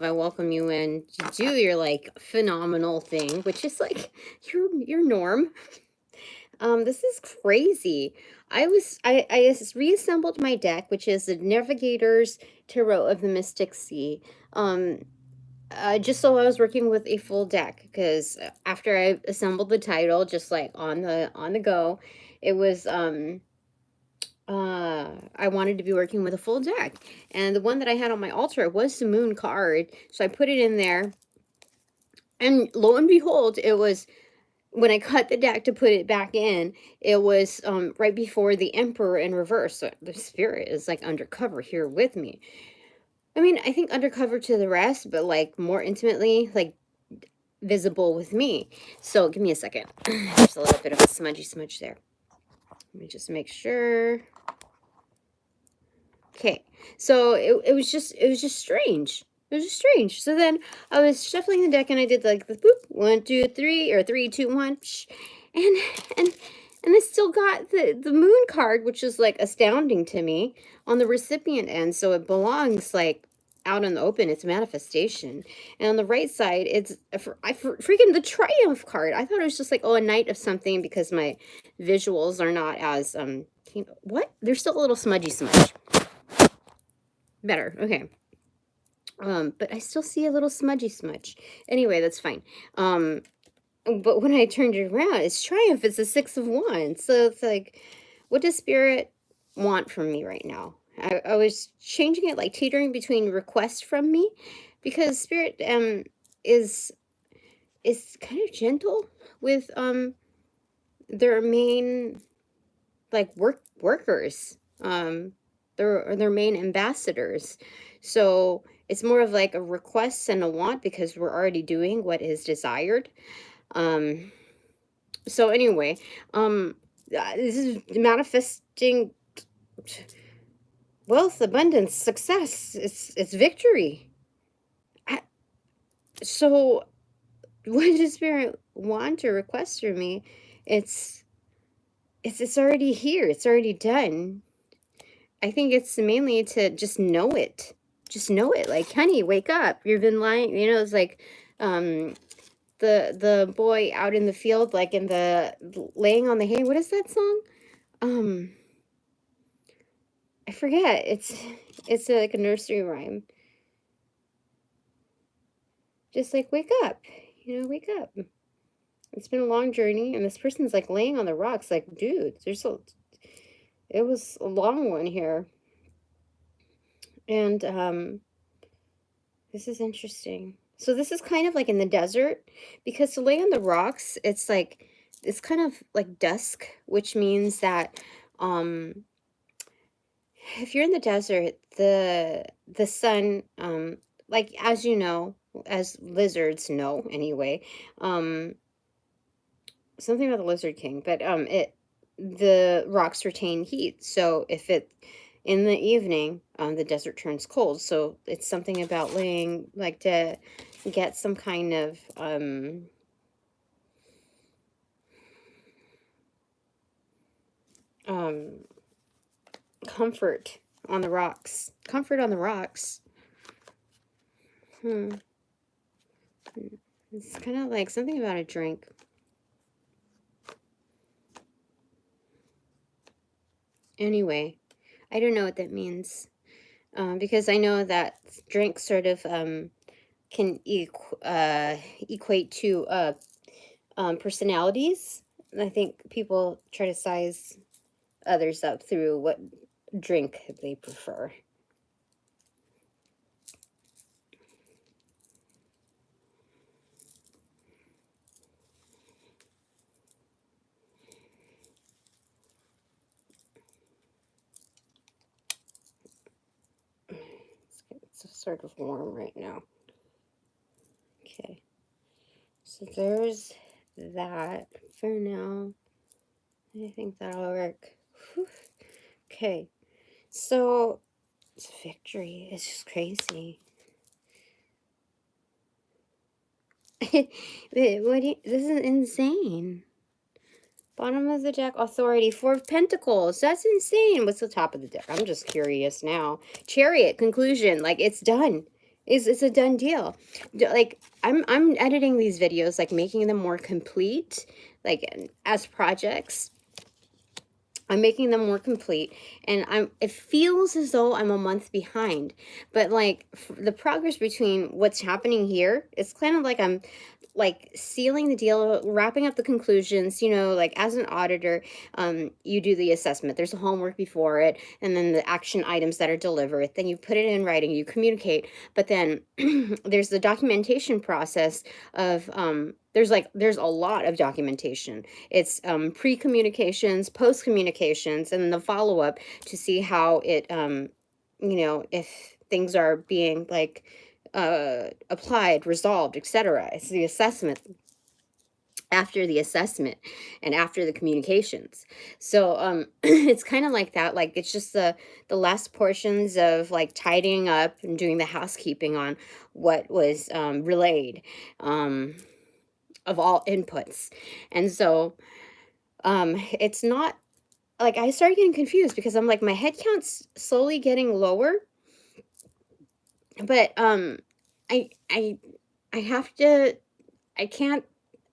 I welcome you in to do your like phenomenal thing, which is like your norm. This is crazy. I reassembled my deck, which is the Navigator's Tarot of the Mystic Sea. Just so I was working with a full deck, because after I assembled the title, just like on the go, it was I wanted to be working with a full deck, and the one that I had on my altar was the Moon card, so I put it in there, and lo and behold, it was when I cut the deck to put it back in, it was right before the Emperor in reverse. So the spirit is like undercover here with me. I mean, I think undercover to the rest, but like more intimately, like visible with me. So give me a second. There's a little bit of a smudgy smudge there. Let me just make sure. Okay, so it was just strange. It was just strange. So then I was shuffling the deck, and I did like the boop 1, 2, 3, or 3, 2, 1, and and I still got the Moon card, which is like astounding to me, on the recipient end. So it belongs like out in the open. It's manifestation, and on the right side, it's freaking the Triumph card. I thought it was just like, oh, a knight of something, because my visuals are not as what? They're still a little smudgy smudge. Better, okay. But I still see a little smudgy smudge. Anyway, that's fine. But when I turned it around, it's Triumph. It's a 6 of Wands. So it's like, what does Spirit want from me right now? I was changing it, like teetering between request from me, because Spirit is kind of gentle with their main like workers, their main ambassadors. So it's more of like a request and a want, because we're already doing what is desired. So anyway, this is manifesting wealth, abundance, success. It's victory. So what does Spirit want or request from me? It's already here. It's already done. I think it's mainly to just know it. Just know it. Like, honey, wake up. You've been lying. You know, it's like the boy out in the field, like in the laying on the hay. What is that song? I forget. It's like a nursery rhyme. Just like, wake up. You know, wake up. It's been a long journey, and this person's like laying on the rocks. Like, dude, it was a long one here. And this is interesting. So this is kind of like in the desert, because to lay on the rocks, it's like, it's kind of like dusk, which means that if you're in the desert, the sun, like, as you know, as lizards know anyway, something about the Lizard King, but the rocks retain heat. So if it in the evening, the desert turns cold. So it's something about laying, like, to get some kind of comfort on the rocks. Comfort on the rocks. It's kind of like something about a drink. Anyway, I don't know what that means, because I know that drink sort of can equate to personalities. And I think people try to size others up through what drink they prefer. It's sort of warm right now. Okay, so there's that for now. I think that'll work. Whew. Okay, so it's victory. It's just crazy. This is insane. Bottom of the deck, authority, 4 of Pentacles. That's insane. What's the top of the deck? I'm just curious now. Chariot, conclusion. Like, it's done. is a done deal. Like I'm editing these videos, like making them more complete, like as projects. I'm making them more complete, and it feels as though I'm a month behind, but like the progress between what's happening here, it's kind of like I'm like sealing the deal, wrapping up the conclusions, you know, like as an auditor, you do the assessment, there's a homework before it, and then the action items that are delivered, then you put it in writing, you communicate, but then there's the documentation process of, there's a lot of documentation. It's pre-communications, post-communications, and then the follow-up to see how it, you know, if things are being like applied, resolved, etc. It's the assessment, after the assessment and after the communications. So it's kind of like that, like it's just the last portions of like tidying up and doing the housekeeping on what was relayed, of all inputs. And so it's not like, I started getting confused because I'm like, my head count's slowly getting lower, but I I I have to, I can't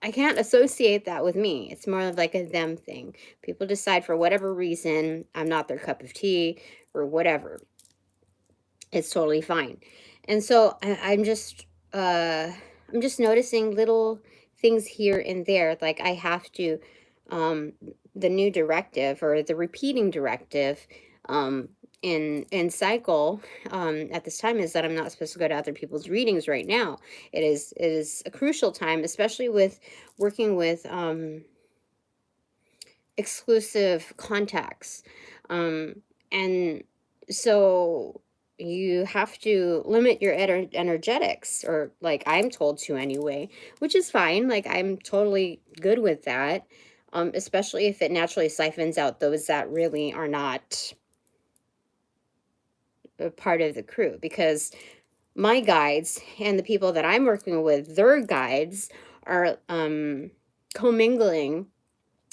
I can't associate that with me. It's more of like a them thing. People decide for whatever reason I'm not their cup of tea or whatever. It's totally fine. And so I'm just noticing little things here and there. Like I have to, um, the new directive or the repeating directive, in cycle, at this time, is that I'm not supposed to go to other people's readings right now. It is a crucial time, especially with working with exclusive contacts. And so you have to limit your energetics, or like I'm told to anyway, which is fine. Like I'm totally good with that. Especially if it naturally siphons out those that really are not a part of the crew, because my guides and the people that I'm working with, their guides are commingling,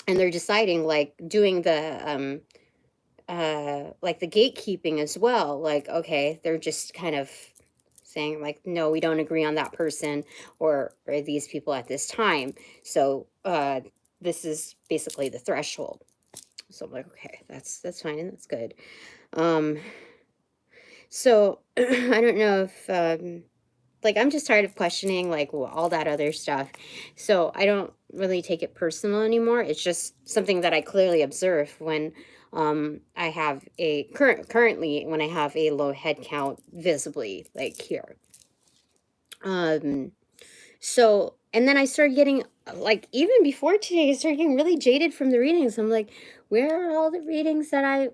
and they're deciding, like doing the like the gatekeeping as well. Like, okay, they're just kind of saying like, no, we don't agree on that person or these people at this time. So this is basically the threshold. So I'm like, okay, that's fine and that's good. So I don't know if like I'm just tired of questioning like all that other stuff. So I don't really take it personal anymore. It's just something that I clearly observe when I have a currently when I have a low head count visibly, like here. So, and then I started getting, like, even before today, I started getting really jaded from the readings. I'm like, where are all the readings that I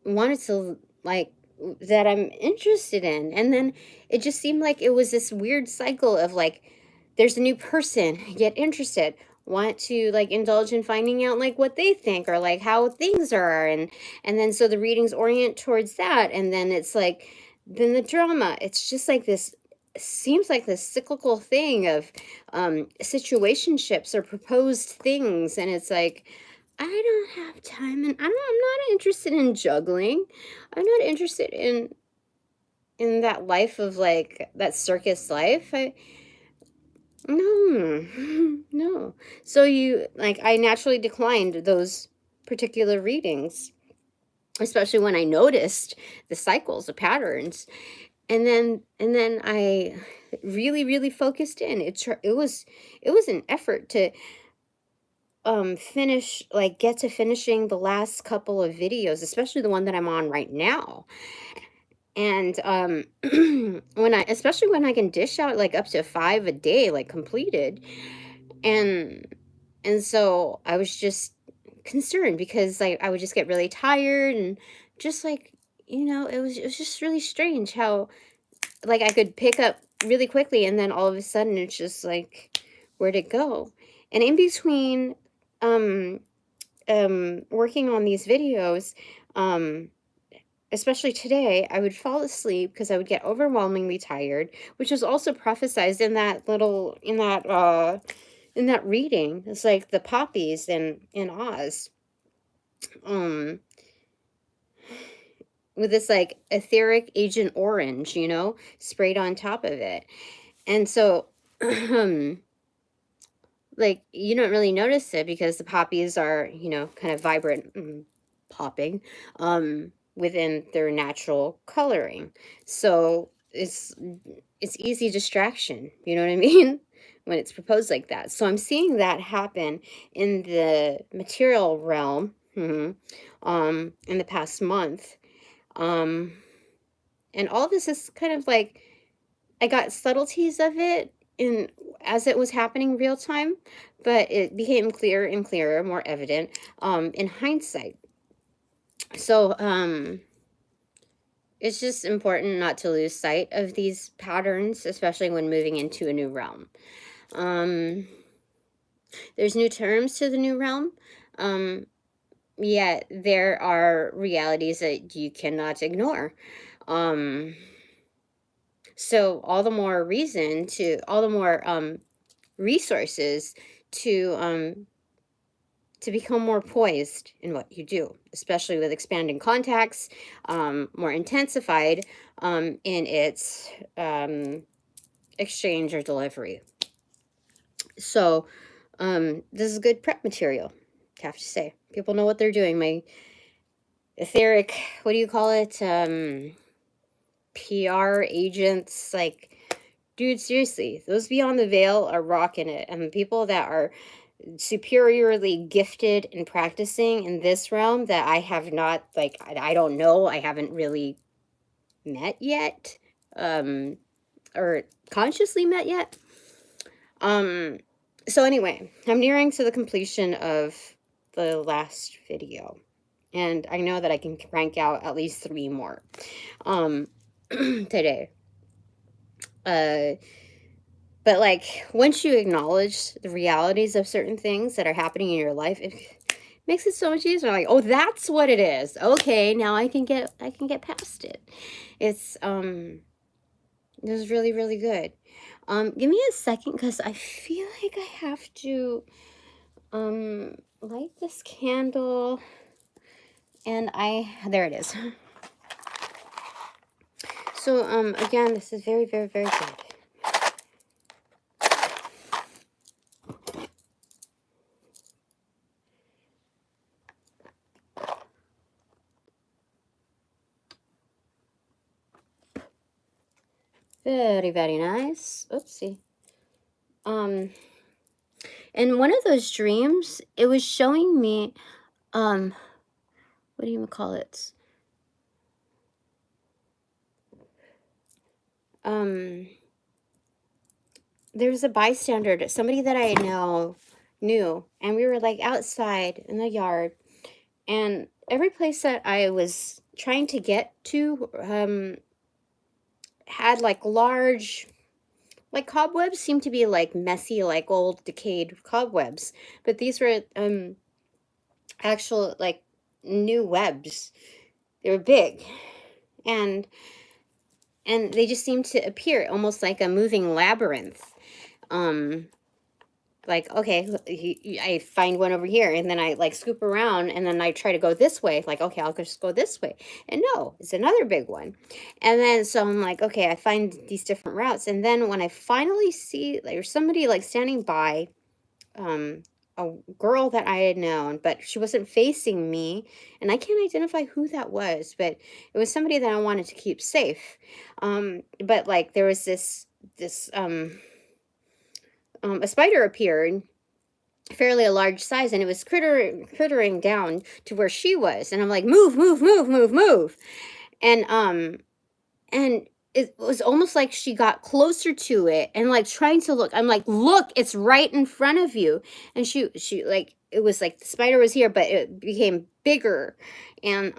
wanted to, like, that I'm interested in? And then it just seemed like it was this weird cycle of, like, there's a new person, get interested, want to, like, indulge in finding out, like, what they think or, like, how things are. And then so the readings orient towards that. And then it's like, then the drama, it's just like this, seems like this cyclical thing of situationships or proposed things, and it's like, I don't have time, and I'm not interested in juggling. I'm not interested in that life of like that circus life. No. No. So you like, I naturally declined those particular readings, especially when I noticed the cycles, the patterns. And then I really focused in. It was an effort to finish, like get to finishing the last couple of videos, especially the one that I'm on right now. And especially when I can dish out like up to 5 a day, like completed. And so I was just concerned because like I would just get really tired, and just like, it was just really strange how like I could pick up really quickly, and then all of a sudden it's just like, where'd it go? And in between um working on these videos, um especially today, I would fall asleep because I would get overwhelmingly tired, which was also prophesized in that little in that reading. It's like the poppies in Oz. Um with this like etheric Agent Orange, you know, sprayed on top of it. And so like you don't really notice it because the poppies are, you know, kind of vibrant, popping within their natural coloring. So it's easy distraction, you know what I mean? When it's proposed like that. So I'm seeing that happen in the material realm in the past month. And all this is kind of like, I got subtleties of it in as it was happening real time, but it became clearer and clearer, more evident in hindsight. So it's just important not to lose sight of these patterns, especially when moving into a new realm. There's new terms to the new realm, yet there are realities that you cannot ignore. So all the more resources to become more poised in what you do, especially with expanding contacts, more intensified in its exchange or delivery. So this is good prep material, I have to say. People know what they're doing. My etheric, what do you call it? PR agents, like, dude, seriously, those beyond the veil are rocking it. And the people that are superiorly gifted in practicing in this realm that I have not, like, I don't know, I haven't really met yet, or consciously met yet. So anyway, I'm nearing to the completion of the last video, and I know that I can crank out at least 3 more today. But like, once you acknowledge the realities of certain things that are happening in your life, it makes it so much easier. Like, oh, that's what it is. Okay, now I can get past it. It was really, really good. Give me a second because I feel like I have to light this candle, and there it is. So again, this is very, very, very good. Very, very nice. Oopsie. In one of those dreams, it was showing me, what do you call it? There was a bystander, somebody that I knew, and we were like outside in the yard, and every place that I was trying to get to, had like large, like cobwebs, seemed to be like messy, like old decayed cobwebs, but these were actual like new webs. They were big, and they just seemed to appear almost like a moving labyrinth. Like, okay, I find one over here, and then I like scoop around, and then I try to go this way, like, okay, I'll just go this way, and no, it's another big one. And then so I'm like, okay, I find these different routes, and then when I finally see like there's somebody like standing by, a girl that I had known, but she wasn't facing me, and I can't identify who that was, but it was somebody that I wanted to keep safe. But like there was this a spider appeared, fairly a large size, and it was crittering down to where she was, and I'm like, move, move, move, move, move. And it was almost like she got closer to it and like trying to look. I'm like, look, it's right in front of you. And she like, it was like the spider was here, but it became bigger and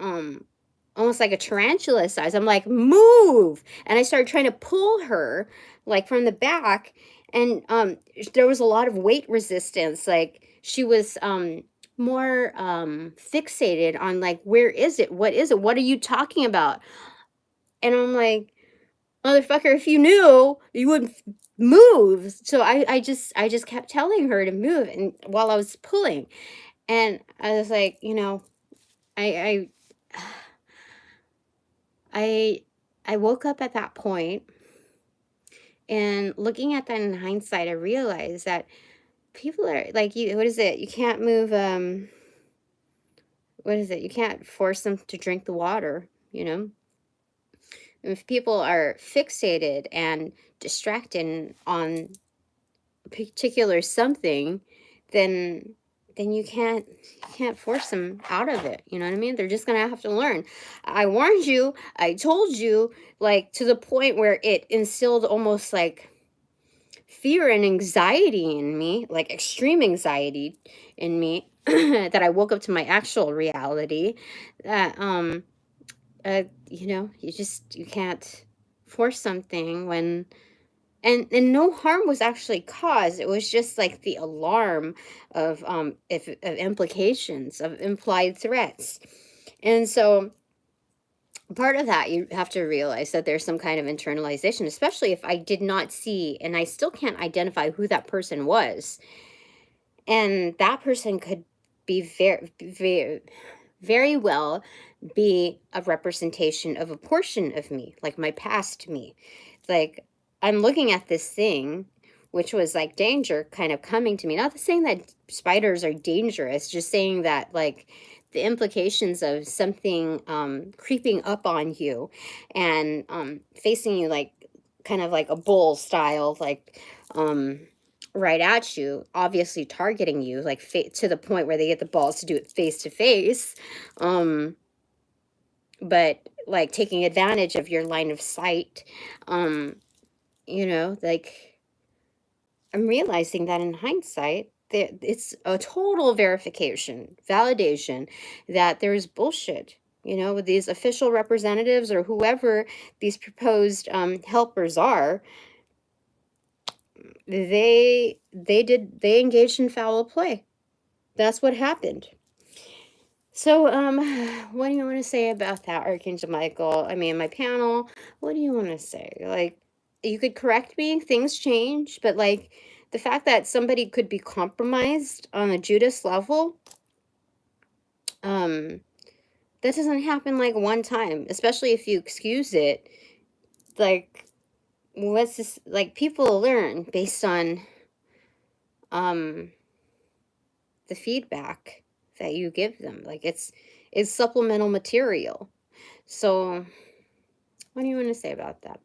almost like a tarantula size. I'm like, move. And I started trying to pull her like from the back, and there was a lot of weight resistance. Like she was more fixated on like, where is it? What is it? What are you talking about? And I'm like, motherfucker, if you knew, you would move. So I just kept telling her to move, and while I was pulling, and I was like, you know, I I woke up at that point, and looking at that in hindsight, I realized that people are like, you, what is it? You can't move, what is it? You can't force them to drink the water, you know? If people are fixated and distracted on a particular something, then you can't force them out of it. You know what I mean? They're just gonna have to learn. I warned you, I told you, like, to the point where it instilled almost like fear and anxiety in me, like extreme anxiety in me, that I woke up to my actual reality, that you know, you can't force something when, and no harm was actually caused. It was just like the alarm of if of implications, of implied threats. And so part of that, you have to realize that there's some kind of internalization, especially if I did not see and I still can't identify who that person was. And that person could be very well be a representation of a portion of me, like my past me. Like, I'm looking at this thing, which was like danger kind of coming to me. Not saying that spiders are dangerous, just saying that, like, the implications of something creeping up on you and facing you, like kind of like a bull style, like right at you, obviously targeting you, like to the point where they get the balls to do it face to face, but like taking advantage of your line of sight. You know, like, I'm realizing that in hindsight, that it's a total verification, validation that there's bullshit, you know, with these official representatives or whoever these proposed helpers are. They engaged in foul play. That's what happened. So, what do you want to say about that, Archangel Michael? I mean, my panel, what do you want to say? Like, you could correct me, things change, but like the fact that somebody could be compromised on a Judas level, that doesn't happen like one time, especially if you excuse it. Like, what's this? Like, people learn based on the feedback that you give them. Like, it's supplemental material. So, what do you want to say about that?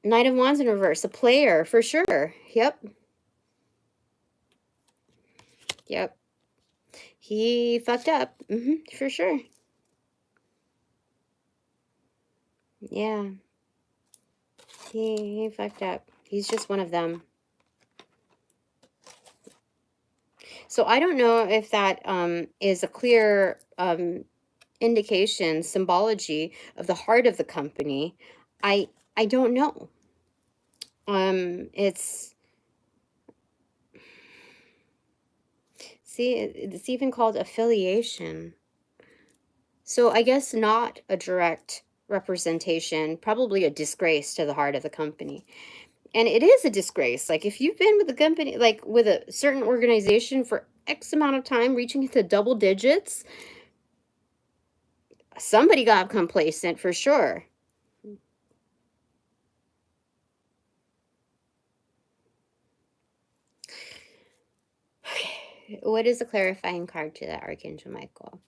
Knight of Wands in reverse, a player for sure. Yep. Yep. He fucked up. For sure. Yeah. He fucked up. He's just one of them. So I don't know if that is a clear indication, symbology of the heart of the company. I don't know. It's, see, it's even called affiliation. So I guess not a direct representation, probably a disgrace to the heart of the company. And it is a disgrace. Like, if you've been with a company, like with a certain organization for X amount of time, reaching into double digits, somebody got complacent for sure. Okay. What is the clarifying card to that, Archangel Michael?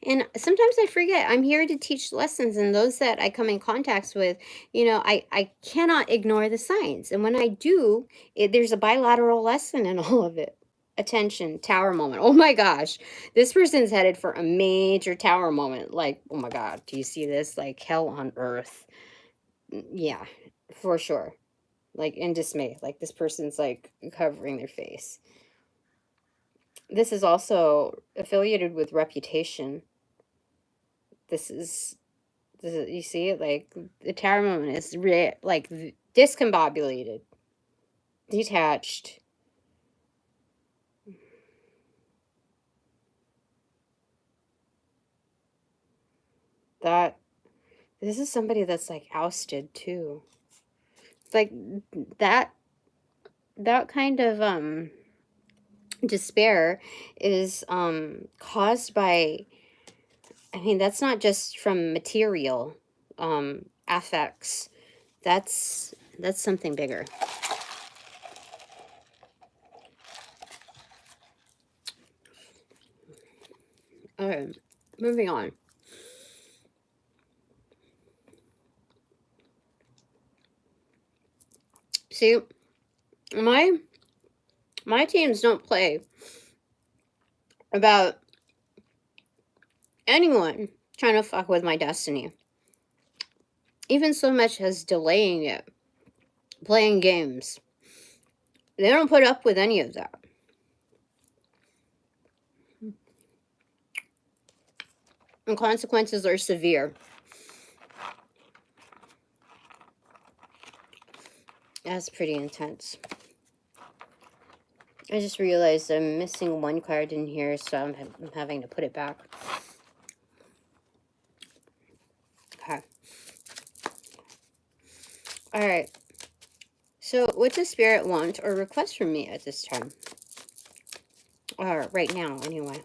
And sometimes I forget I'm here to teach lessons, and those that I come in contact with, you know, I cannot ignore the signs. And when I do, there's a bilateral lesson in all of it. Attention, tower moment. Oh my gosh, this person's headed for a major tower moment. Like, oh my God, do you see this? Like hell on earth. Yeah, for sure. Like, in dismay. Like, this person's like covering their face. This is also affiliated with reputation. This is, you see it, like the tower moment is like discombobulated, detached. That this is somebody that's like ousted too. Like that kind of despair is caused by, I mean, that's not just from material affects. That's something bigger. All right, moving on. See, my teams don't play about anyone trying to fuck with my destiny, even so much as delaying it, playing games. They don't put up with any of that. And consequences are severe. That's pretty intense. I just realized I'm missing one card in here, so I'm having to put it back. Okay. Alright. So, what does Spirit want or request from me at this time? Or right now, anyway.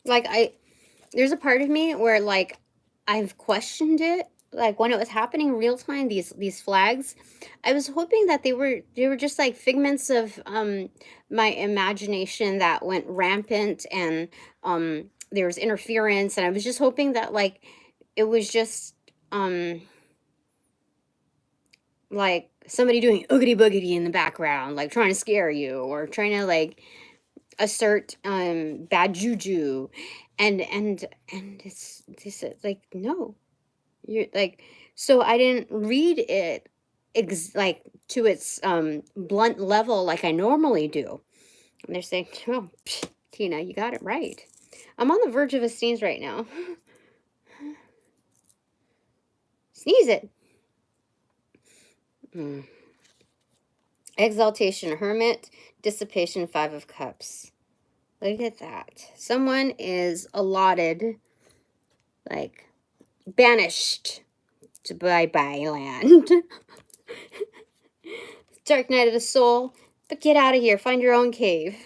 Like, there's a part of me where, like, I've questioned it. Like, when it was happening in real time, these flags, I was hoping that they were just, like, figments of, my imagination that went rampant, and, there was interference, and I was just hoping that, like, it was just, like, somebody doing oogity boogity in the background, like, trying to scare you, or trying to, like, assert bad juju, and it's like, no, you're like, so I didn't read it like to its blunt level like I normally do. And they're saying, oh, psh, Tina, you got it right. I'm on the verge of a sneeze right now. Sneeze it. Exaltation, Hermit. Dissipation, Five of Cups. Look at that. Someone is allotted, like, banished to bye-bye land. Dark Night of the Soul. But get out of here. Find your own cave.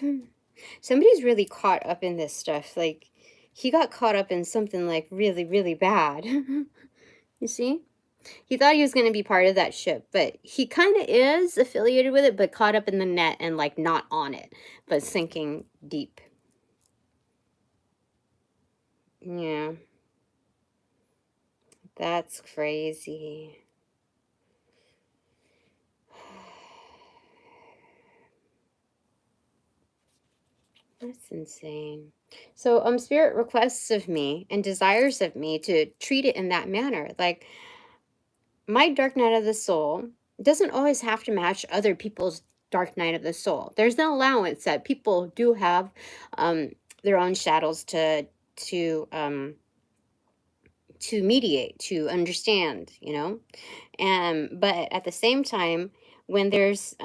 Somebody's really caught up in this stuff. Like, he got caught up in something, like, really, really bad. You see? He thought he was going to be part of that ship, but he kind of is affiliated with it, but caught up in the net and, like, not on it, but sinking deep. Yeah. That's crazy. That's insane. So, Spirit requests of me and desires of me to treat it in that manner. Like, my Dark Night of the Soul doesn't always have to match other people's Dark Night of the Soul. There's an allowance that people do have their own shadows to mediate, to understand, you know? But at the same time, when there's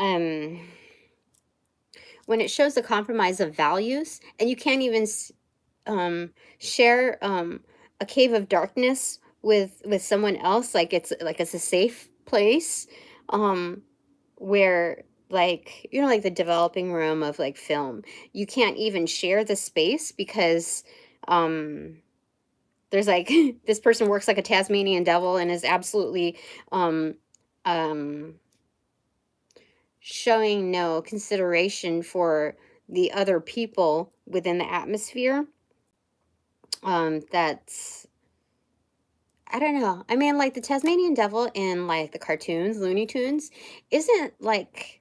when it shows a compromise of values, and you can't even share a cave of darkness with someone else, like it's a safe place, where, like, you know, like the developing room of, like, film, you can't even share the space because there's, like, this person works like a Tasmanian devil and is absolutely showing no consideration for the other people within the atmosphere. That's, I don't know. I mean, like, the Tasmanian devil in, like, the cartoons, Looney Tunes, isn't, like,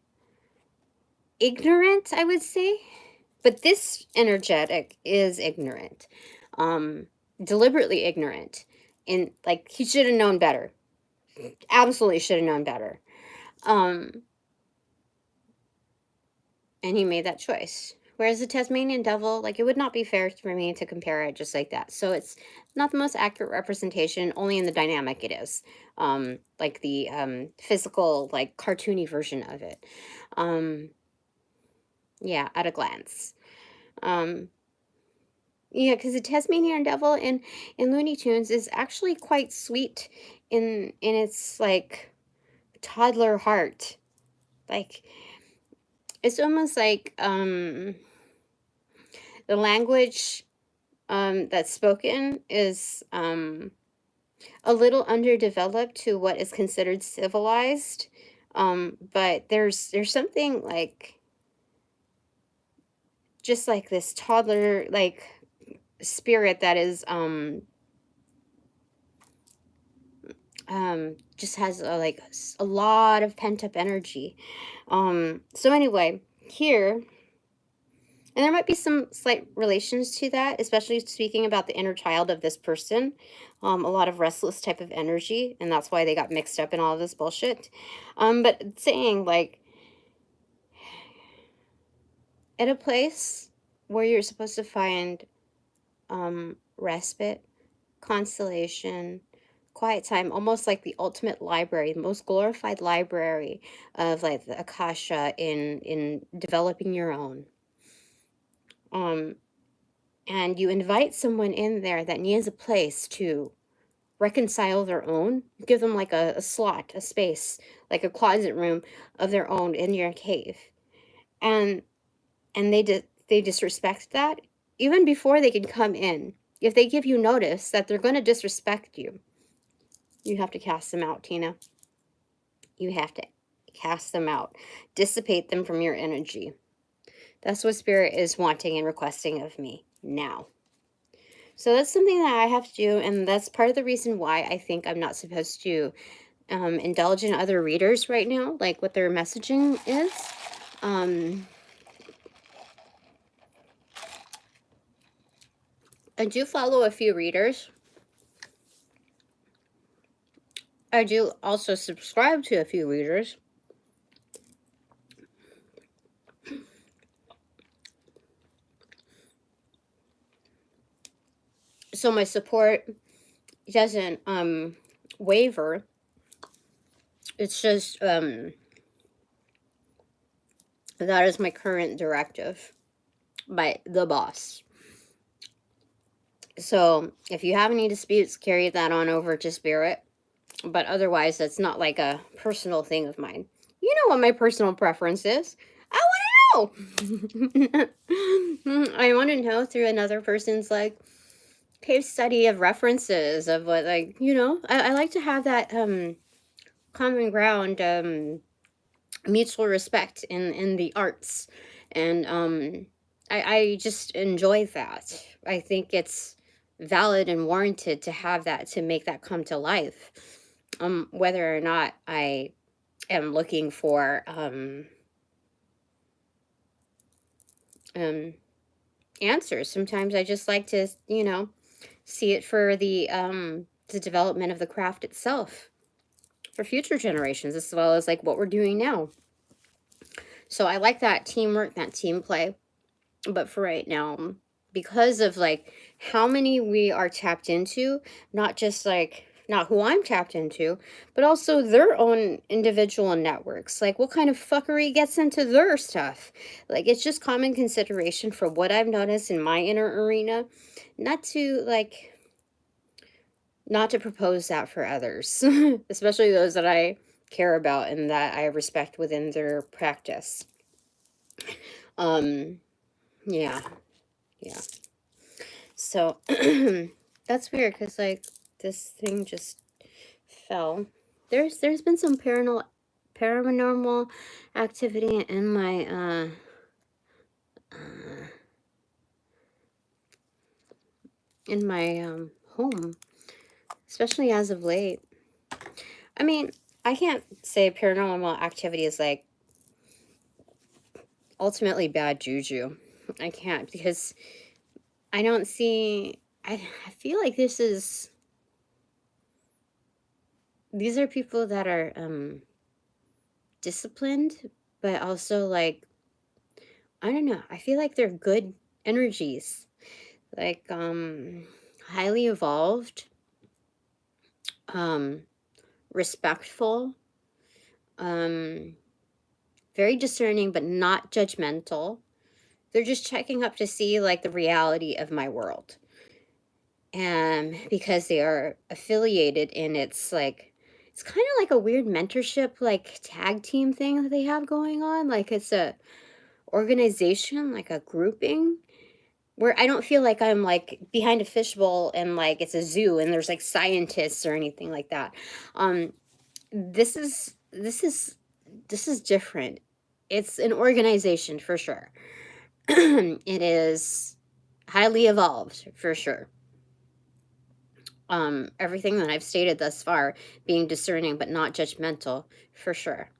ignorant, I would say. But this energetic is ignorant. Deliberately ignorant. And, like, he should have known better. Absolutely should have known better. And he made that choice. Whereas the Tasmanian devil, like, it would not be fair for me to compare it just like that. So it's not the most accurate representation, only in the dynamic it is. Like the physical, like, cartoony version of it. Yeah, at a glance. Yeah, because the Tasmanian Devil in Looney Tunes is actually quite sweet in its like toddler heart. Like it's almost like the language that's spoken is a little underdeveloped to what is considered civilized. But there's something like just like this toddler like spirit that is just has like a lot of pent-up energy. So anyway, here, and there might be some slight relations to that, especially speaking about the inner child of this person. A lot of restless type of energy, and that's why they got mixed up in all of this bullshit. But saying like at a place where you're supposed to find respite, constellation, quiet time, almost like the ultimate library, the most glorified library of like the Akasha in developing your own. And you invite someone in there that needs a place to reconcile their own. You give them like a slot, a space, like a closet room of their own in your cave. And they disrespect that even before they can come in. If they give you notice that they're going to disrespect you, you have to cast them out, Tina. You have to cast them out. Dissipate them from your energy. That's what Spirit is wanting and requesting of me now. So that's something that I have to do, and that's part of the reason why I think I'm not supposed to indulge in other readers right now, like what their messaging is. I do follow a few readers. I do also subscribe to a few readers. So my support doesn't waver. It's just that is my current directive by the boss. So if you have any disputes, carry that on over to Spirit. But otherwise, that's not like a personal thing of mine. You know what my personal preference is. I want to know. I want to know through another person's like case study of references of what, like, you know, I like to have that common ground, mutual respect in the arts. And I just enjoy that. I think it's valid and warranted to have that, to make that come to life. Whether or not I am looking for answers. Sometimes I just like to, you know, see it for the development of the craft itself for future generations, as well as like what we're doing now. So I like that teamwork, that team play. But for right now, because of like how many we are tapped into, not just like not who I'm tapped into, but also their own individual networks. Like what kind of fuckery gets into their stuff? Like it's just common consideration for what I've noticed in my inner arena, not to propose that for others, especially those that I care about and that I respect within their practice. Yeah. So that's weird because like this thing just fell. There's been some paranormal activity in my home, especially as of late. I mean, I can't say paranormal activity is like ultimately bad juju. I can't, because I don't see, I feel like these are people that are disciplined, but also like, I don't know, I feel like they're good energies, like highly evolved, respectful, very discerning but not judgmental, They're just checking up to see like the reality of my world. And because they are affiliated in, it's like, it's kind of like a weird mentorship, like tag team thing that they have going on. Like it's a organization, like a grouping, where I don't feel like I'm like behind a fishbowl and like it's a zoo and there's like scientists or anything like that. This is different. It's an organization for sure. It is highly evolved for sure. Everything that I've stated thus far, being discerning but not judgmental for sure.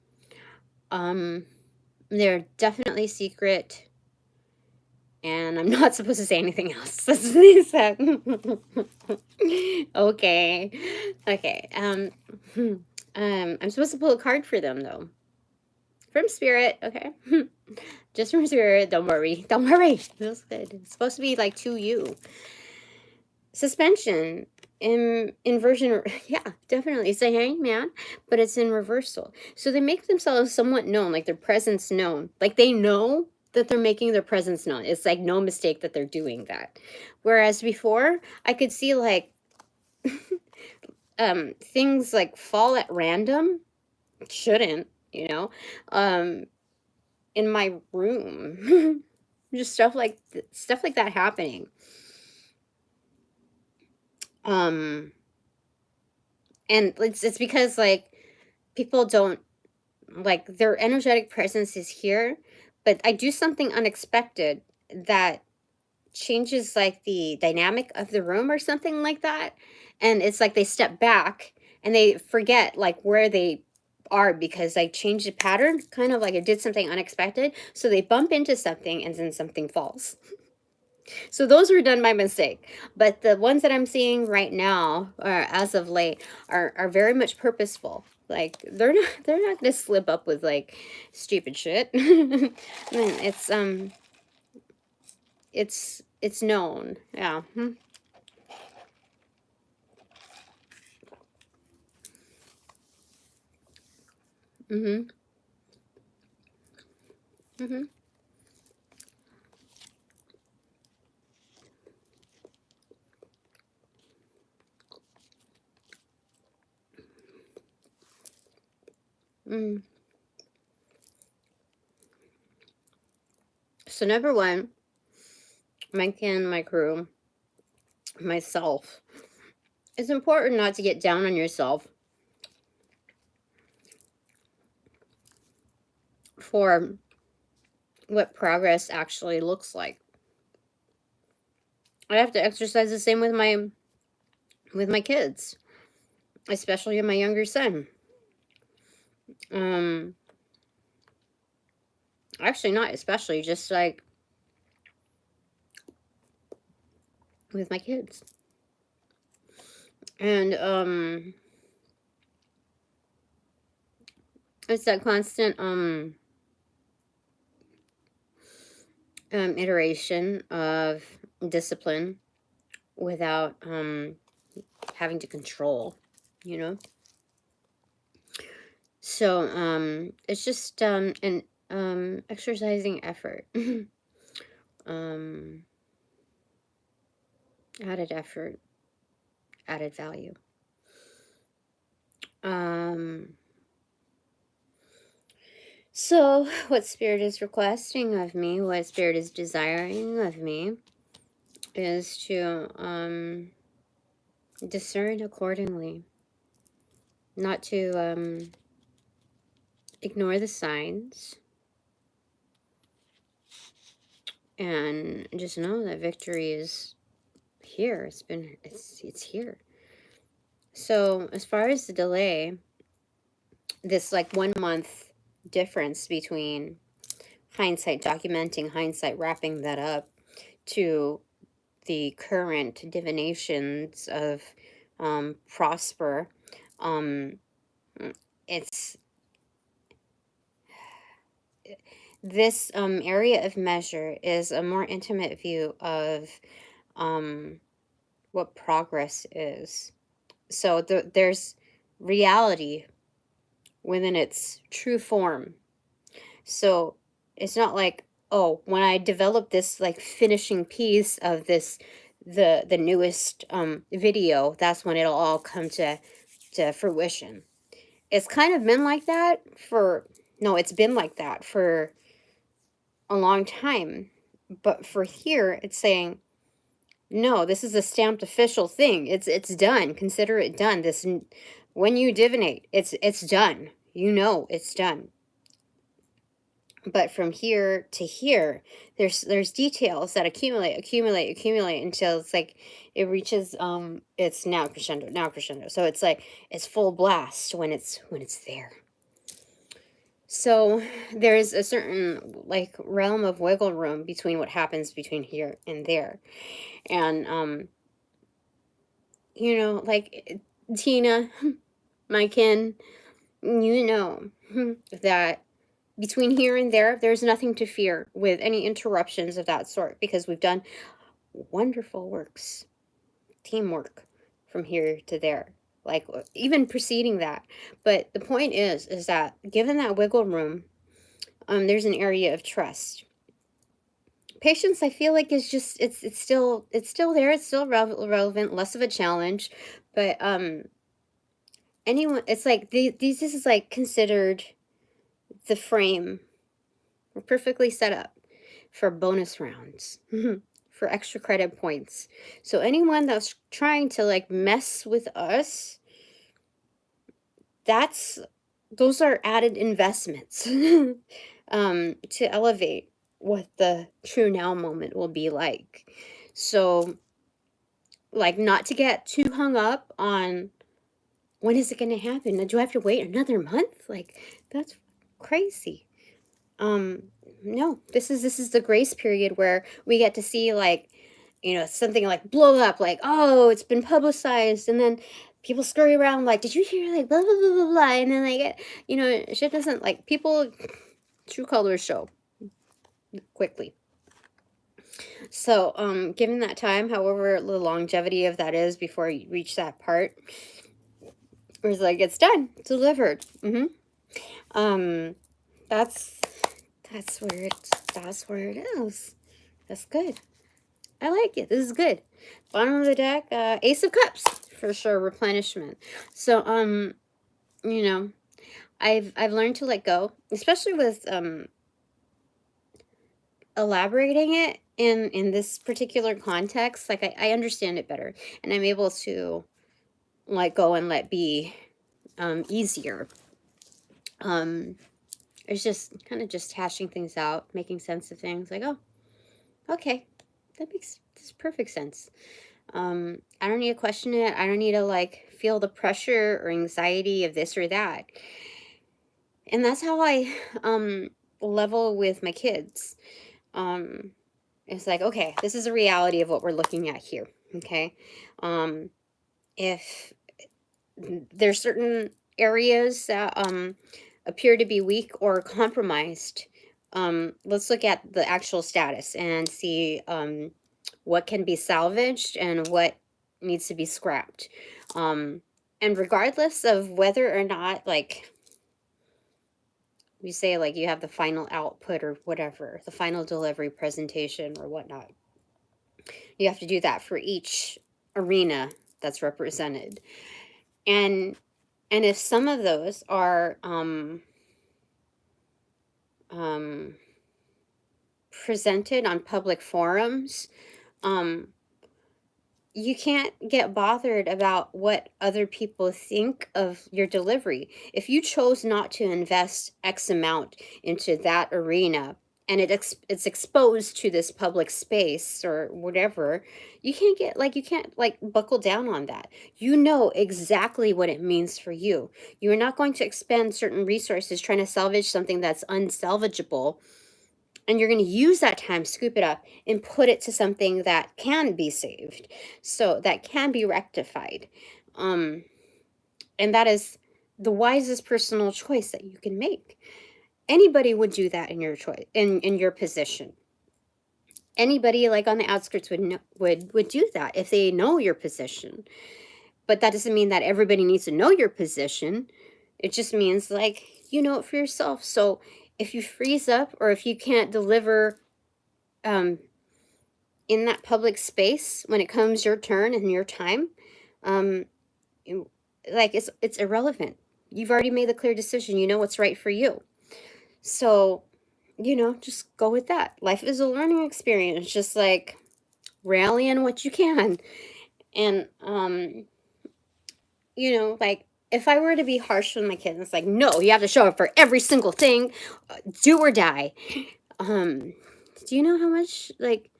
They're definitely secret, and I'm not supposed to say anything else. That's what he said. Okay. I'm supposed to pull a card for them though. From Spirit, okay. Just from Spirit, don't worry. Feels good. It's supposed to be like to you. Suspension. Inversion, yeah, definitely. It's a hangman, but it's in reversal. So they make themselves somewhat known, like their presence known. Like they know that they're making their presence known. It's like no mistake that they're doing that. Whereas before, I could see like things like fall at random. Shouldn't, you know, in my room. Just stuff like that happening. And it's because like people don't, like, their energetic presence is here, but I do something unexpected that changes like the dynamic of the room or something like that, and it's like they step back and they forget like where they are because I changed the pattern, kind of like I did something unexpected, so they bump into something and then something falls. So those were done by mistake. But the ones that I'm seeing right now, as of late, are very much purposeful. Like they're not gonna slip up with like stupid shit. I mean, it's known. Yeah. Mhm. Mhm. Mm. So number one, my kin, my crew, myself. It's important not to get down on yourself for what progress actually looks like. I have to exercise the same with my kids, especially my younger son. Actually not especially, just like with my kids. And it's that constant iteration of discipline without having to control, you know. So it's just an exercising effort. Added effort, added value. So what Spirit is requesting of me, what Spirit is desiring of me, is to discern accordingly, not to ignore the signs, and just know that victory is here. It's here. So as far as the delay, this like 1 month difference between hindsight documenting, hindsight wrapping that up, to the current divinations of prosper, it's this area of measure is a more intimate view of what progress is. So there's reality within its true form. So it's not like oh, when I develop this like finishing piece of this, the newest video, that's when it'll all come to fruition. It's kind of been like that for, no, it's been like that for a long time. But for here, it's saying, no, this is a stamped official thing. It's done. Consider it done. When you divinate, it's done. You know it's done. But from here to here, there's details that accumulate until it's like it reaches it's now crescendo. So it's like it's full blast when it's there. So there's a certain like realm of wiggle room between what happens between here and there. And you know, like Tina, my kin, you know that between here and there, there's nothing to fear with any interruptions of that sort, because we've done wonderful works, teamwork from here to there, like even preceding that. But the point is that given that wiggle room, there's an area of trust. Patience, I feel like, is just it's still there, it's still relevant, less of a challenge. But anyone, it's like this is like considered the frame. We're perfectly set up for bonus rounds, for extra credit points. So anyone that's trying to like mess with us, those are added investments to elevate what the true now moment will be like. So like, not to get too hung up on when is it going to happen? Do I have to wait another month? Like, that's crazy. No, this is the grace period where we get to see, like, you know, something like blow up, like, oh, it's been publicized, and then people scurry around like, did you hear, like, blah blah blah blah blah, and then they get, you know, shit doesn't, like, people, true colors show quickly. So given that time, however the longevity of that is before you reach that part, it's like, it's done, it's delivered. That's where it is. That's good. I like it. This is good. Bottom of the deck, Ace of Cups, for sure, replenishment. So, you know, I've learned to let go, especially with elaborating it in this particular context. Like, I understand it better, and I'm able to let go and let be easier. It's just kind of just hashing things out, making sense of things. Like, oh, okay, that makes perfect sense. I don't need to question it. I don't need to like feel the pressure or anxiety of this or that. And that's how I level with my kids. It's like, okay, this is a reality of what we're looking at here. Okay. If there's certain areas that appear to be weak or compromised, let's look at the actual status and see what can be salvaged and what needs to be scrapped. And regardless of whether or not, like, we say, like, you have the final output or whatever, the final delivery presentation or whatnot, you have to do that for each arena that's represented. And if some of those are presented on public forums, you can't get bothered about what other people think of your delivery. If you chose not to invest X amount into that arena, and it's exposed to this public space or whatever, you can't buckle down on that. You know exactly what it means for you. You are not going to expend certain resources trying to salvage something that's unsalvageable, and you're going to use that time, scoop it up, and put it to something that can be saved, so that can be rectified. And that is the wisest personal choice that you can make. Anybody would do that in your choice, in your position. Anybody, like, on the outskirts would do that if they know your position. But that doesn't mean that everybody needs to know your position. It just means, like, you know it for yourself. So if you freeze up, or if you can't deliver in that public space when it comes your turn and your time, like it's irrelevant. You've already made the clear decision. You know what's right for you. So, just go with that. Life is a learning experience. Just like rally in what you can. And like if I were to be harsh with my kids, it's like, no, you have to show up for every single thing, do or die. Do you know how much, like,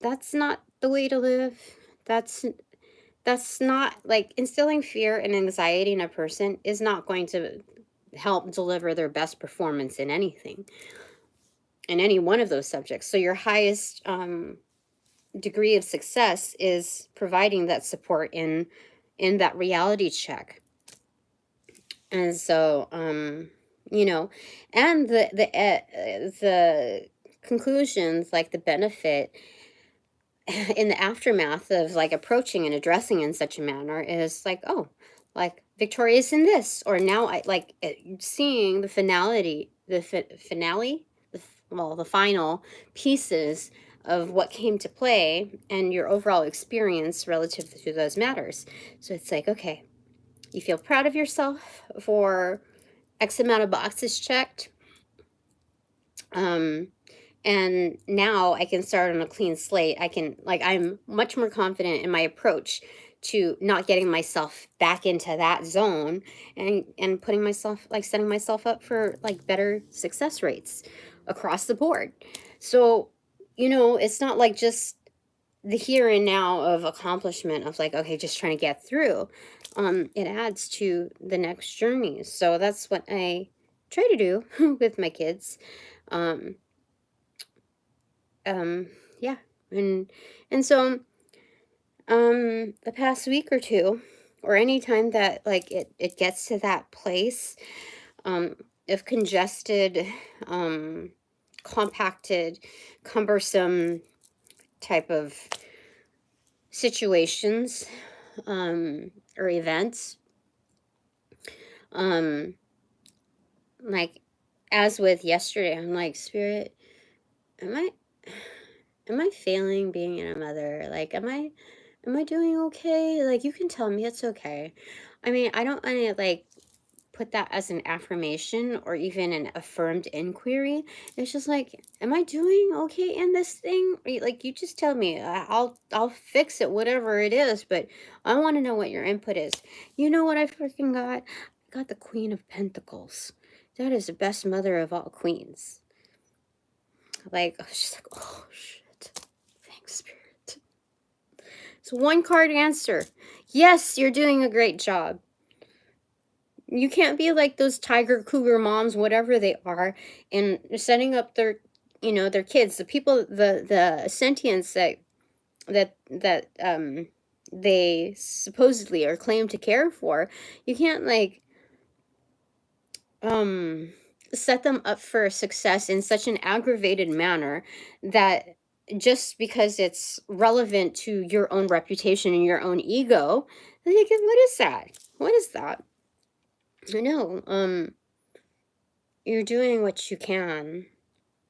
that's not the way to live? That's not, like, instilling fear and anxiety in a person is not going to help deliver their best performance in anything, in any one of those subjects. So your highest degree of success is providing that support in that reality check. And so and the conclusions, like the benefit in the aftermath of like approaching and addressing in such a manner is like, oh, like victorious in this, or now I like seeing the finality, the finale, the final pieces of what came to play and your overall experience relative to those matters. So it's like, okay, you feel proud of yourself for X amount of boxes checked. And now I can start on a clean slate. I'm much more confident in my approach to not getting myself back into that zone, and putting myself, like setting myself up for like better success rates across the board. So, it's not like just the here and now of accomplishment of like, okay, just trying to get through. It adds to the next journey. So that's what I try to do with my kids. Yeah. And so the past week or two, or any time that like it gets to that place of congested, compacted, cumbersome type of situations or events, like as with yesterday, I'm like, Spirit, am I failing being a mother? Like, am I doing okay? Like, you can tell me it's okay. I mean, I don't want to like put that as an affirmation or even an affirmed inquiry. It's just like, am I doing okay in this thing? Like, you just tell me. I'll fix it, whatever it is. But I want to know what your input is. You know what I freaking got? I got the Queen of Pentacles. That is the best mother of all queens. Like, I was just like, oh shit. Thanks, Spirit. So one card answer. Yes, you're doing a great job. You can't be like those tiger cougar moms, whatever they are, and setting up their, their kids, the people, the sentience that they supposedly are claimed to care for. You can't like set them up for success in such an aggravated manner that just because it's relevant to your own reputation and your own ego, like, what is that? What is that? No, you're doing what you can,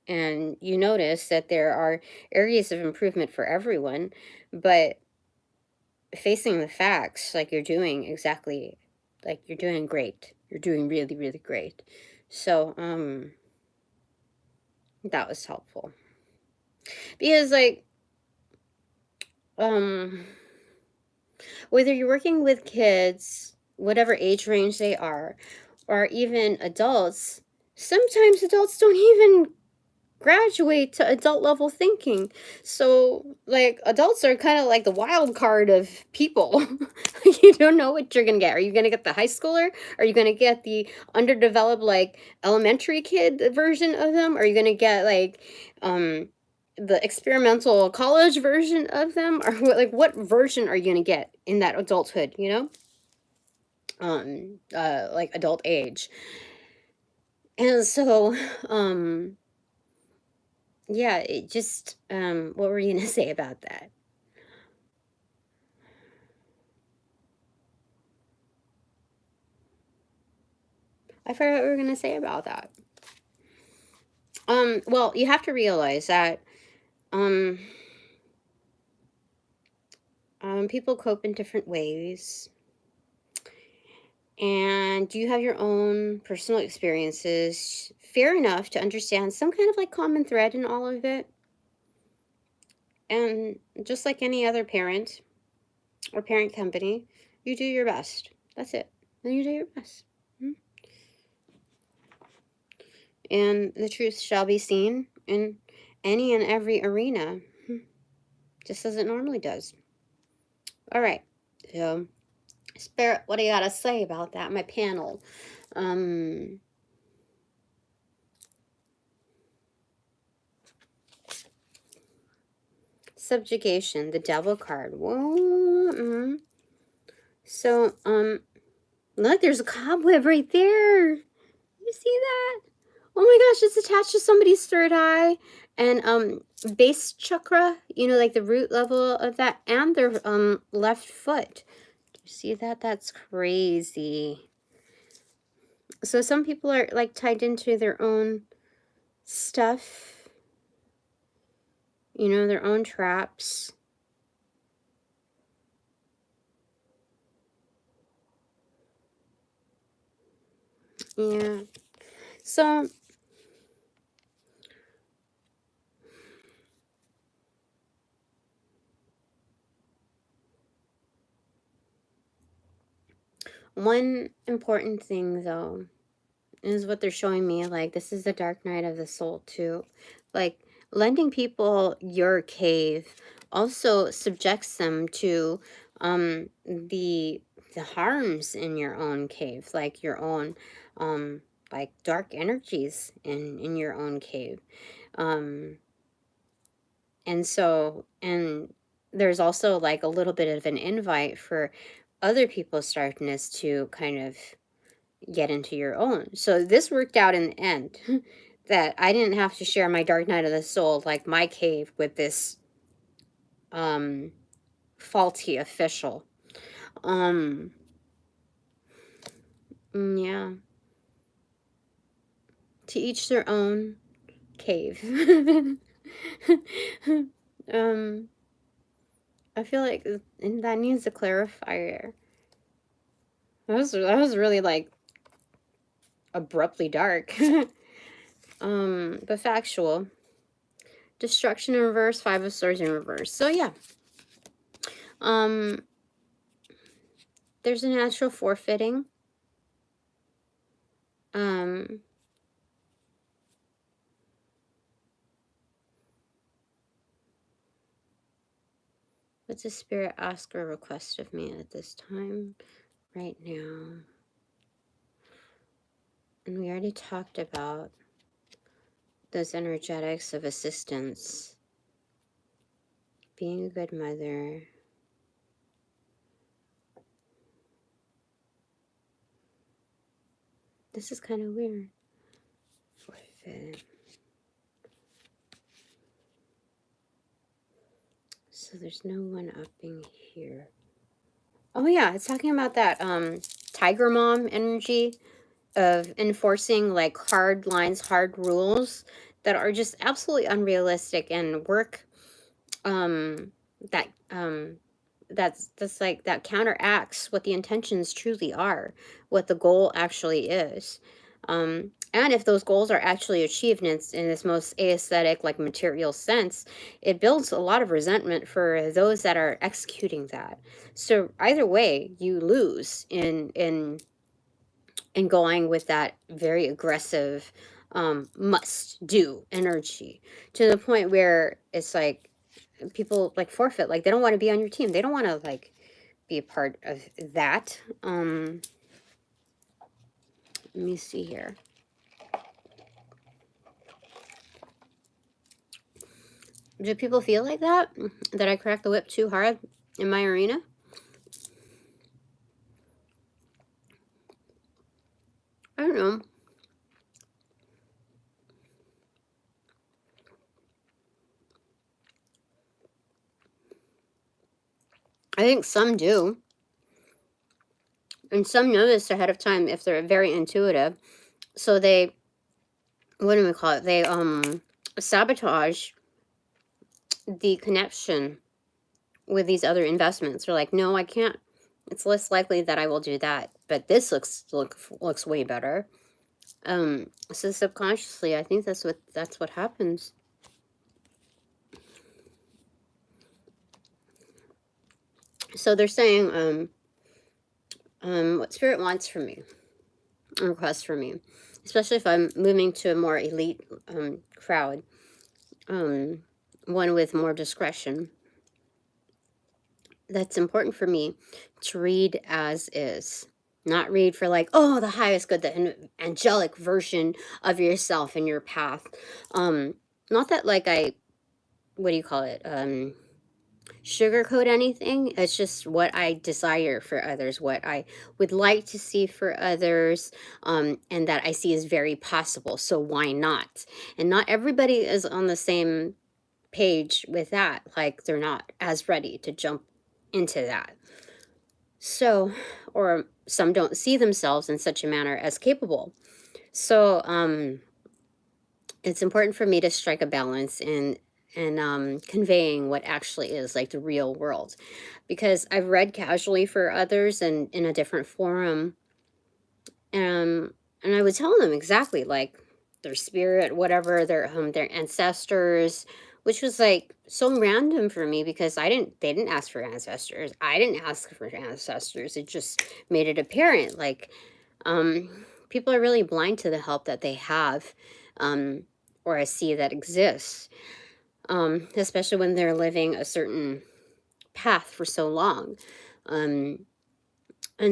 and you notice that there are areas of improvement for everyone, but facing the facts, like you're doing exactly, like you're doing great. You're doing really, really great. So, that was helpful. Because, like, whether you're working with kids, whatever age range they are, or even adults, sometimes adults don't even graduate to adult level thinking. So like adults are kind of like the wild card of people. You don't know what you're gonna get. Are you gonna get the high schooler? Are you gonna get the underdeveloped like elementary kid version of them? Are you gonna get like the experimental college version of them? Or what version are you gonna get in that adulthood, like adult age? And so yeah, it just, what were you gonna say about that? I forgot what we were gonna say about that. Well, you have to realize that people cope in different ways, and you have your own personal experiences. Fair enough to understand some kind of like common thread in all of it. And just like any other parent or parent company, you do your best. That's it. Then you do your best. And the truth shall be seen in any and every arena, just as it normally does. All right. So, Spirit, what do you got to say about that? My panel. Subjugation, the Devil card. Whoa. So, look, there's a cobweb right there. You see that? Oh my gosh, it's attached to somebody's third eye and base chakra, you know, like the root level of that, and their left foot. Do you see that? That's crazy. So some people are like tied into their own stuff, you know, their own traps. Yeah. So one important thing though is what they're showing me, like this is the dark night of the soul too. Like lending people your cave also subjects them to the harms in your own cave, like your own like dark energies in your own cave. And so, and there's also like a little bit of an invite for other people's darkness to kind of get into your own. So this worked out in the end that I didn't have to share my dark night of the soul, like my cave, with this faulty official. Yeah. To each their own cave. I feel like that needs a clarifier. That was really like abruptly dark. But factual. Destruction in reverse, 5 of Swords in reverse. So yeah. There's a natural forfeiting. What's the spirit ask or request of me at this time, right now? And we already talked about those energetics of assistance, being a good mother, this is kind of weird. Forfeit. So there's no one-upping here. Oh yeah, it's talking about that Tiger Mom energy of enforcing like hard lines, hard rules that are just absolutely unrealistic and work that's like that counteracts what the intentions truly are, what the goal actually is. And if those goals are actually achieved in this most aesthetic, like material sense, it builds a lot of resentment for those that are executing that. So either way, you lose in going with that very aggressive, must do energy, to the point where it's like people like forfeit, like they don't want to be on your team. They don't want to like be a part of that. Let me see here. Do people feel like that? That I cracked the whip too hard in my arena? I don't know. I think some do. And some know this ahead of time if they're very intuitive. So they what do we call it? They sabotage the connection with these other investments. They're like, no, I can't. It's less likely that I will do that, but this looks way better. So subconsciously, I think that's what happens. So they're saying, what spirit wants from me, requests from me, especially if I'm moving to a more elite crowd, one with more discretion. That's important for me to read as is. Not read for like, oh, the highest good, the angelic version of yourself and your path. Not that like what do you call it? Sugarcoat anything. It's just what I desire for others, what I would like to see for others, and that I see is very possible. So why not? And not everybody is on the same page with that. Like they're not as ready to jump into that. So, or some don't see themselves in such a manner as capable. So, it's important for me to strike a balance in conveying what actually is like the real world, because I've read casually for others and in a different forum, and I would tell them exactly like their spirit, whatever, their ancestors, which was like so random for me because they didn't ask for ancestors. I didn't ask for ancestors. It just made it apparent. Like, people are really blind to the help that they have, or I see that exists, especially when they're living a certain path for so long. And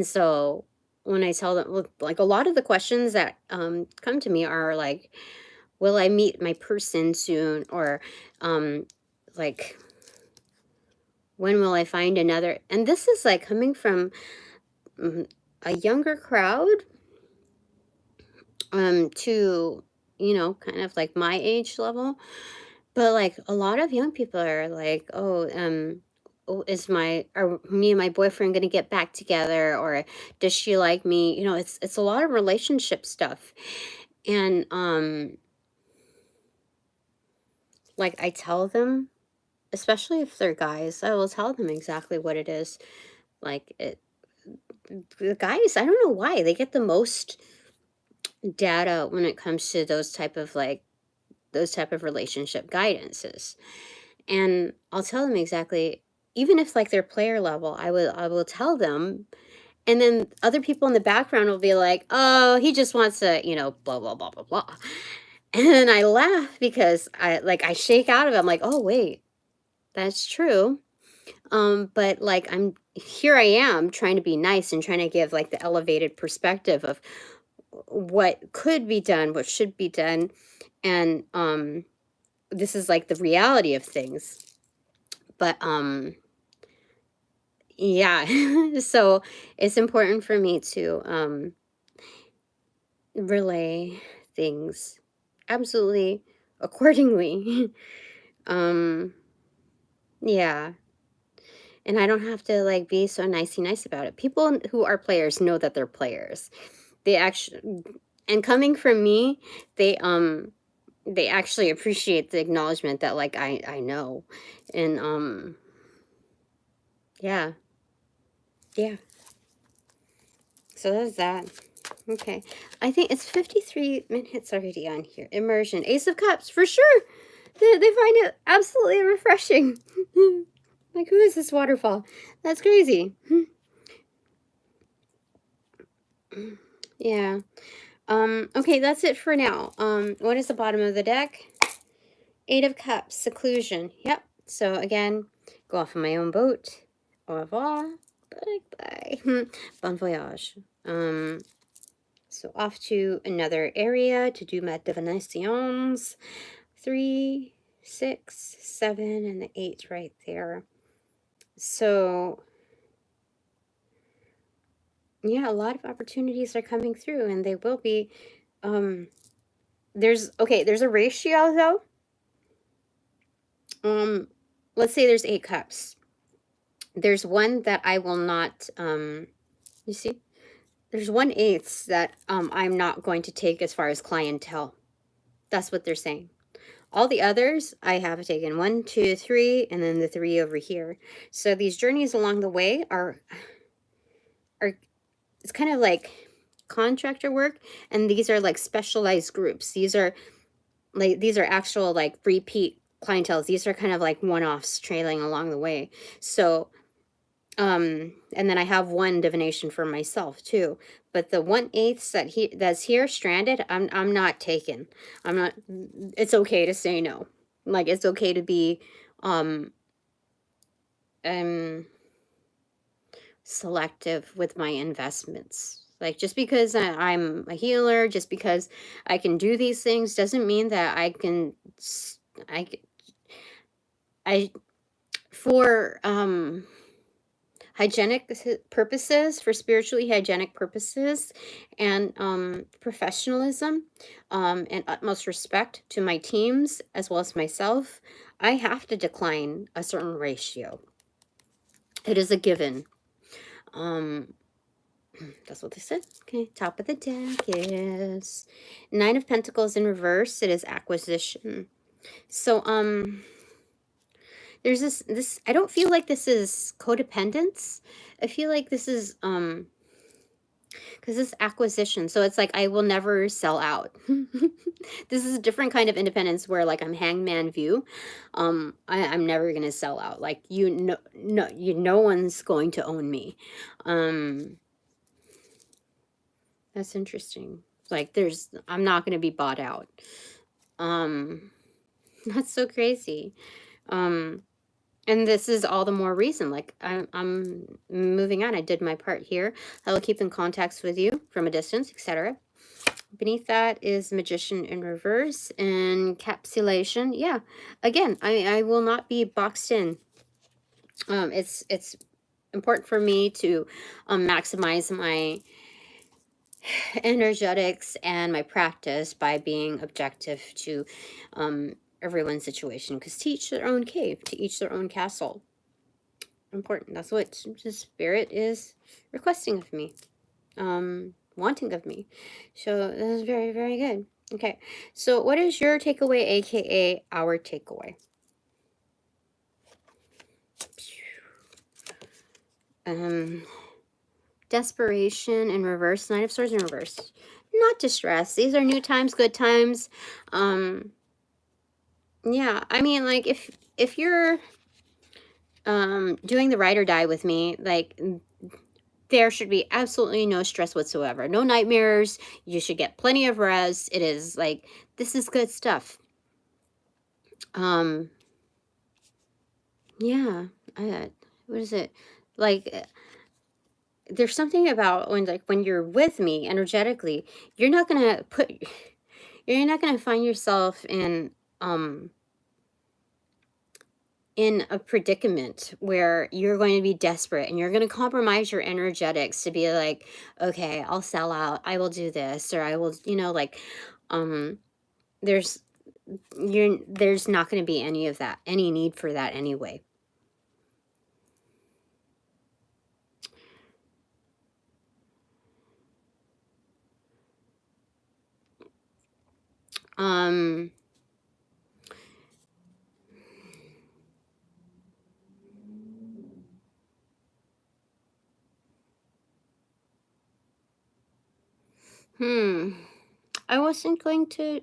so when I tell them, like a lot of the questions that come to me are like, will I meet my person soon? Or like, when will I find another? And this is like coming from a younger crowd to, you know, kind of like my age level. But like a lot of young people are like, oh, are me and my boyfriend going to get back together, or does she like me? You know, it's a lot of relationship stuff. And like I tell them, especially if they're guys, I will tell them exactly what it is. Like the guys, I don't know why they get the most data when it comes to those type of relationship guidances. And I'll tell them exactly, even if like they're player level, I will tell them, and then other people in the background will be like, oh, he just wants to, you know, blah blah blah blah blah. And I laugh because I shake out of it. I'm like, oh wait, that's true. But like I am trying to be nice and trying to give like the elevated perspective of what could be done, what should be done. And this is like the reality of things. But yeah, so it's important for me to relay things absolutely accordingly. Yeah. And I don't have to like be so nicey nice about it. People who are players know that they're players. They actually, and coming from me, they actually appreciate the acknowledgement that like I know. And yeah. Yeah. So that's that. Okay. I think it's 53 minutes already on here. Immersion. Ace of Cups, for sure. They find it absolutely refreshing. Like, who is this waterfall? That's crazy. Yeah. Okay, that's it for now. What is the bottom of the deck? 8 of Cups, seclusion. Yep. So again, go off on my own boat. Au revoir. Bye. Bon voyage. So off to another area to do my divinations. 3, 6, 7, and the 8 right there. So yeah, a lot of opportunities are coming through, and they will be. There's a ratio though. Let's say there's 8 cups. There's one that I will not. You see, there's 1/8 that I'm not going to take as far as clientele. That's what they're saying. All the others, I have taken 1, 2, 3, and then the 3 over here. So these journeys along the way are it's kind of like contractor work, and these are like specialized groups. These are actual like repeat clientele. These are kind of like one-offs trailing along the way. So and then I have one divination for myself too. But the 1/8 that's here stranded, I'm not taking. I'm not. It's okay to say no. Like, it's okay to be um selective with my investments. Like, just because I'm a healer, just because I can do these things, doesn't mean that I can. I for hygienic purposes, for spiritually hygienic purposes, and professionalism, and utmost respect to my teams as well as myself, I have to decline a certain ratio. It is a given. That's what they said. Okay, top of the deck is 9 of Pentacles in reverse. It is acquisition. So there's this I don't feel like this is codependence. I feel like this is because this acquisition, so it's like I will never sell out. This is a different kind of independence where, like, I'm hangman view. I'm never gonna sell out. Like, no one's going to own me. That's interesting. Like, I'm not gonna be bought out. That's so crazy. And this is all the more reason, like, I'm moving on. I did my part here. I will keep in contacts with you from a distance, etc. Beneath that is Magician in reverse, encapsulation. Yeah, again, I will not be boxed in. It's important for me to maximize my energetics and my practice by being objective to everyone's situation, because to each their own cave, to each their own castle. Important. That's what the spirit is requesting of me, wanting of me. So that is very, very good. Okay, so what is your takeaway, aka our takeaway? Desperation in reverse, 9 of Swords in reverse. Not distress. These are new times, good times. Yeah, I mean, like, if you're doing the ride or die with me, like, there should be absolutely no stress whatsoever. No nightmares. You should get plenty of rest. It is like, this is good stuff. Yeah. What is it? Like, there's something about when you're with me energetically, you're not gonna find yourself in a predicament where you're going to be desperate and you're going to compromise your energetics to be like, okay, I'll sell out, I will do this, or I will, like, there's not going to be any of that, any need for that anyway.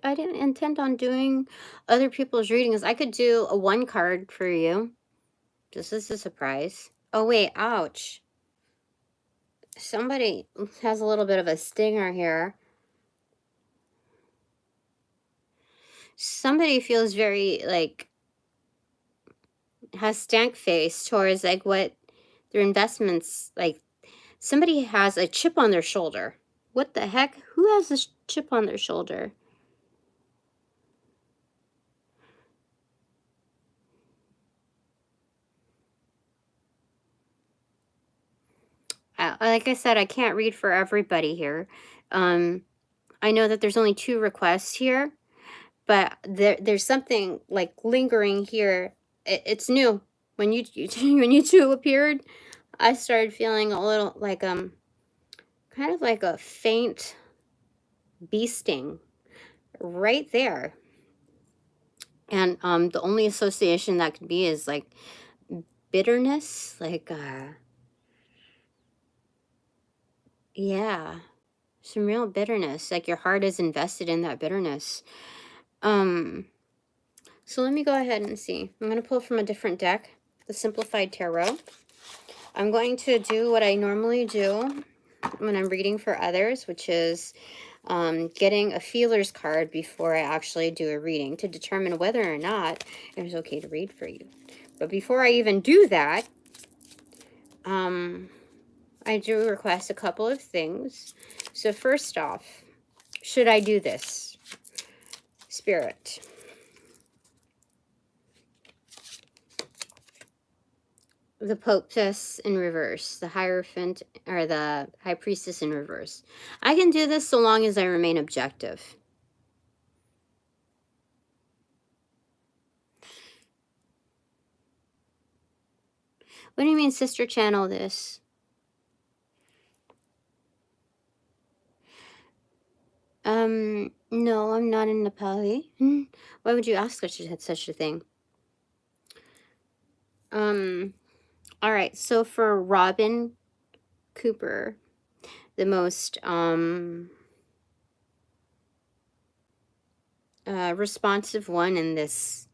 I didn't intend on doing other people's readings. I could do a 1 card for you. This is a surprise. Oh, wait, ouch. Somebody has a little bit of a stinger here. Somebody feels very, like, has stank face towards, like, what their investments, like, somebody has a chip on their shoulder. What the heck? Who has this chip on their shoulder? Like I said, I can't read for everybody here. I know that there's only 2 requests here, but there's something, like, lingering here. It's new. When you when you 2 appeared, I started feeling a little like kind of like a faint bee sting right there. And the only association that could be is like bitterness, like yeah, some real bitterness, like your heart is invested in that bitterness. So let me go ahead and see. I'm going to pull from a different deck, the Simplified Tarot. I'm going to do what I normally do when I'm reading for others, which is getting a feelers card before I actually do a reading to determine whether or not it was okay to read for you. But before I even do that, I do request a couple of things. So first off, should I do this? Spirit. The Popetess in reverse, the Hierophant, or the High Priestess in reverse. I can do this so long as I remain objective. What do you mean, sister channel this? No, I'm not in Nepali. Why would you ask such a thing? All right, so for Robin Cooper, the most responsive one in this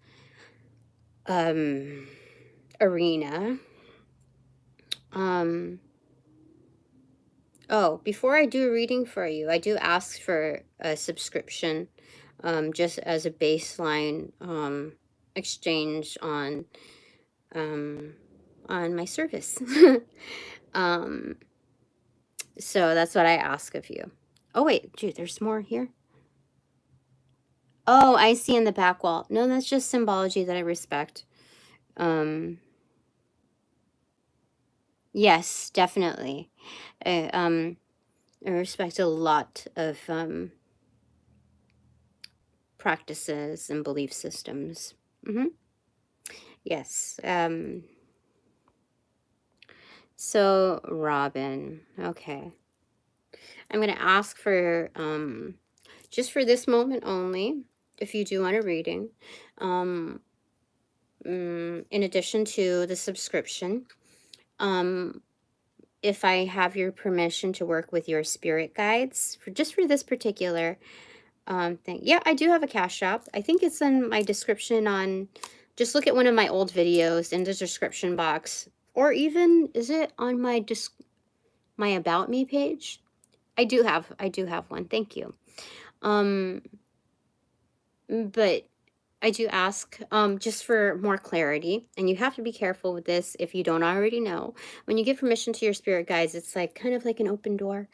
arena. Oh, before I do a reading for you, I do ask for a subscription, just as a baseline exchange on my service. So that's what I ask of you. Oh wait, dude, there's more here. Oh, I see in the back wall. No, that's just symbology that I respect. Yes, definitely. I respect a lot of practices and belief systems. Yes. So Robin, okay. I'm going to ask for, just for this moment only, if you do want a reading, in addition to the subscription, if I have your permission to work with your spirit guides, for this particular thing. Yeah, I do have a Cash App. I think it's in my description on, just look at one of my old videos in the description box, or even, is it on my my About Me page? I do have one. Thank you. But I do ask, just for more clarity, and you have to be careful with this if you don't already know. When you give permission to your spirit guides, it's like kind of like an open door.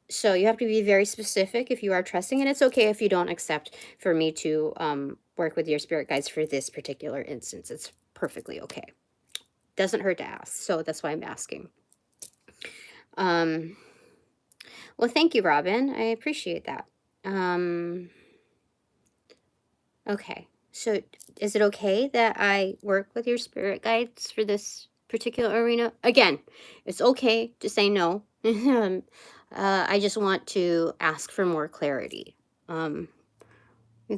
So you have to be very specific if you are trusting, and it's okay if you don't accept for me to work with your spirit guides for this particular instance. It's perfectly okay. Doesn't hurt to ask, so that's why I'm asking. Well, thank you, Robin. I appreciate that. Okay, so is it okay that I work with your spirit guides for this particular arena? Again, it's okay to say no. I just want to ask for more clarity. You're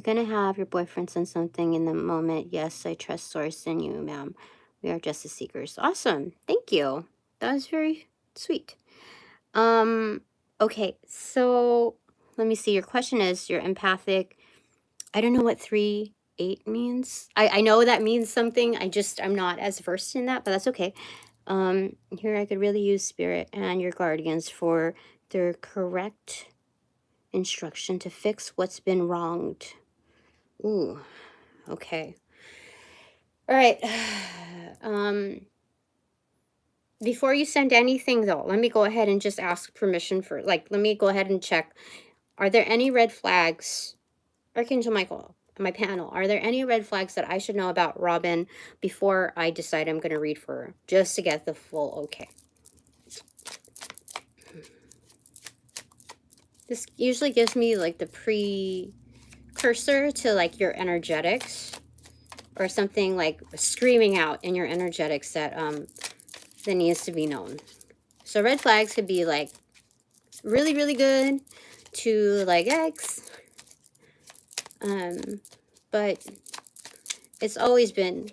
gonna have your boyfriend send something in the moment. Yes, I trust source in you, ma'am. We are justice seekers. Awesome. Thank you. That was very sweet. Okay, so let me see. Your question is, you're empathic. I don't know what 3-8 means. I know that means something. I'm not as versed in that, but that's okay. Here I could really use spirit and your guardians for their correct instruction to fix what's been wronged. Ooh, okay. All right. Before you send anything though, let me go ahead and just ask permission for, let me go ahead and check. Are there any red flags? Archangel Michael, my panel, are there any red flags that I should know about Robin before I decide I'm going to read for her, just to get the full okay? This usually gives me the precursor to your energetics, or something screaming out in your energetics that that needs to be known. So red flags could be really, really good to X, But it's always been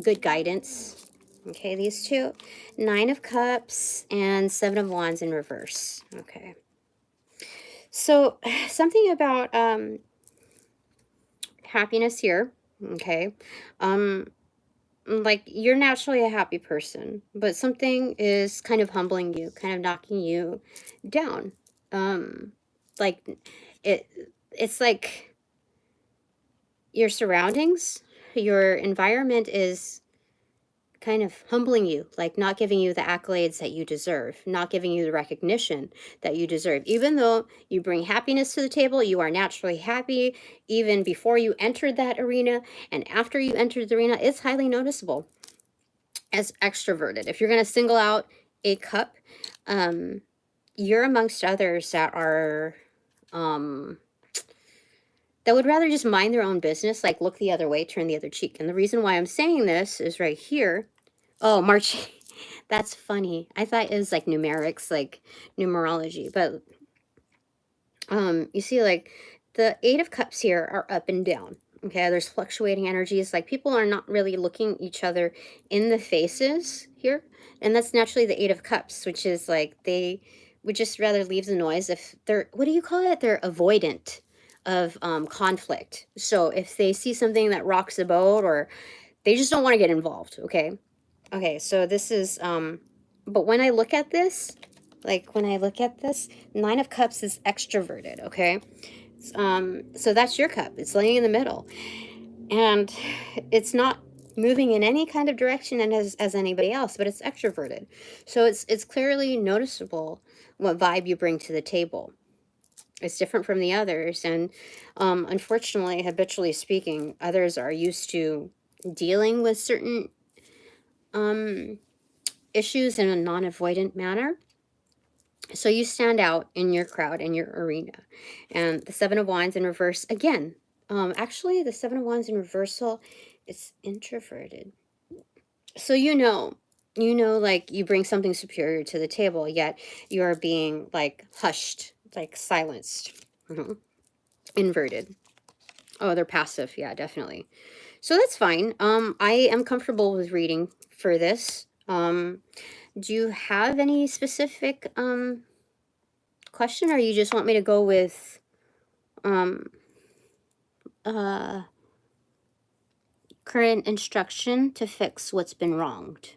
good guidance. Okay, these two, 9 of Cups and 7 of Wands in reverse. Okay. So something about happiness here. Okay. Like, you're naturally a happy person, but something is kind of humbling you, kind of knocking you down. Like it's like your surroundings, your environment is kind of humbling you, like not giving you the accolades that you deserve, not giving you the recognition that you deserve. Even though you bring happiness to the table, you are naturally happy even before you entered that arena, and after you entered the arena, it's highly noticeable as extroverted. If you're going to single out a cup, you're amongst others that are that would rather just mind their own business, like look the other way, turn the other cheek. And the reason why I'm saying this is right here. Oh, March. That's funny. I thought it was like numerics, like numerology. But you see, like the 8 of Cups here are up and down. Okay, there's fluctuating energies. Like people are not really looking each other in the faces here. And that's naturally the 8 of Cups, which is like they would just rather leave the noise if they're, what do you call it? They're avoidant of conflict. So if they see something that rocks the boat, or they just don't want to get involved. Okay, so this is but when I look at this, like when I look at this, 9 of Cups is extroverted. Okay, so that's your cup. It's laying in the middle, and it's not moving in any kind of direction and as anybody else, but it's extroverted. So it's clearly noticeable what vibe you bring to the table. It's different from the others, and unfortunately, habitually speaking, others are used to dealing with certain issues in a non-avoidant manner. So you stand out in your crowd, in your arena. And the 7 of Wands in reverse, again, actually the 7 of Wands in reversal, it's introverted. So you know, like you bring something superior to the table, yet you are being like hushed, like silenced. Inverted. Oh, they're passive. Yeah, definitely. So that's fine. I am comfortable with reading for this. Do you have any specific question, or you just want me to go with current instruction to fix what's been wronged?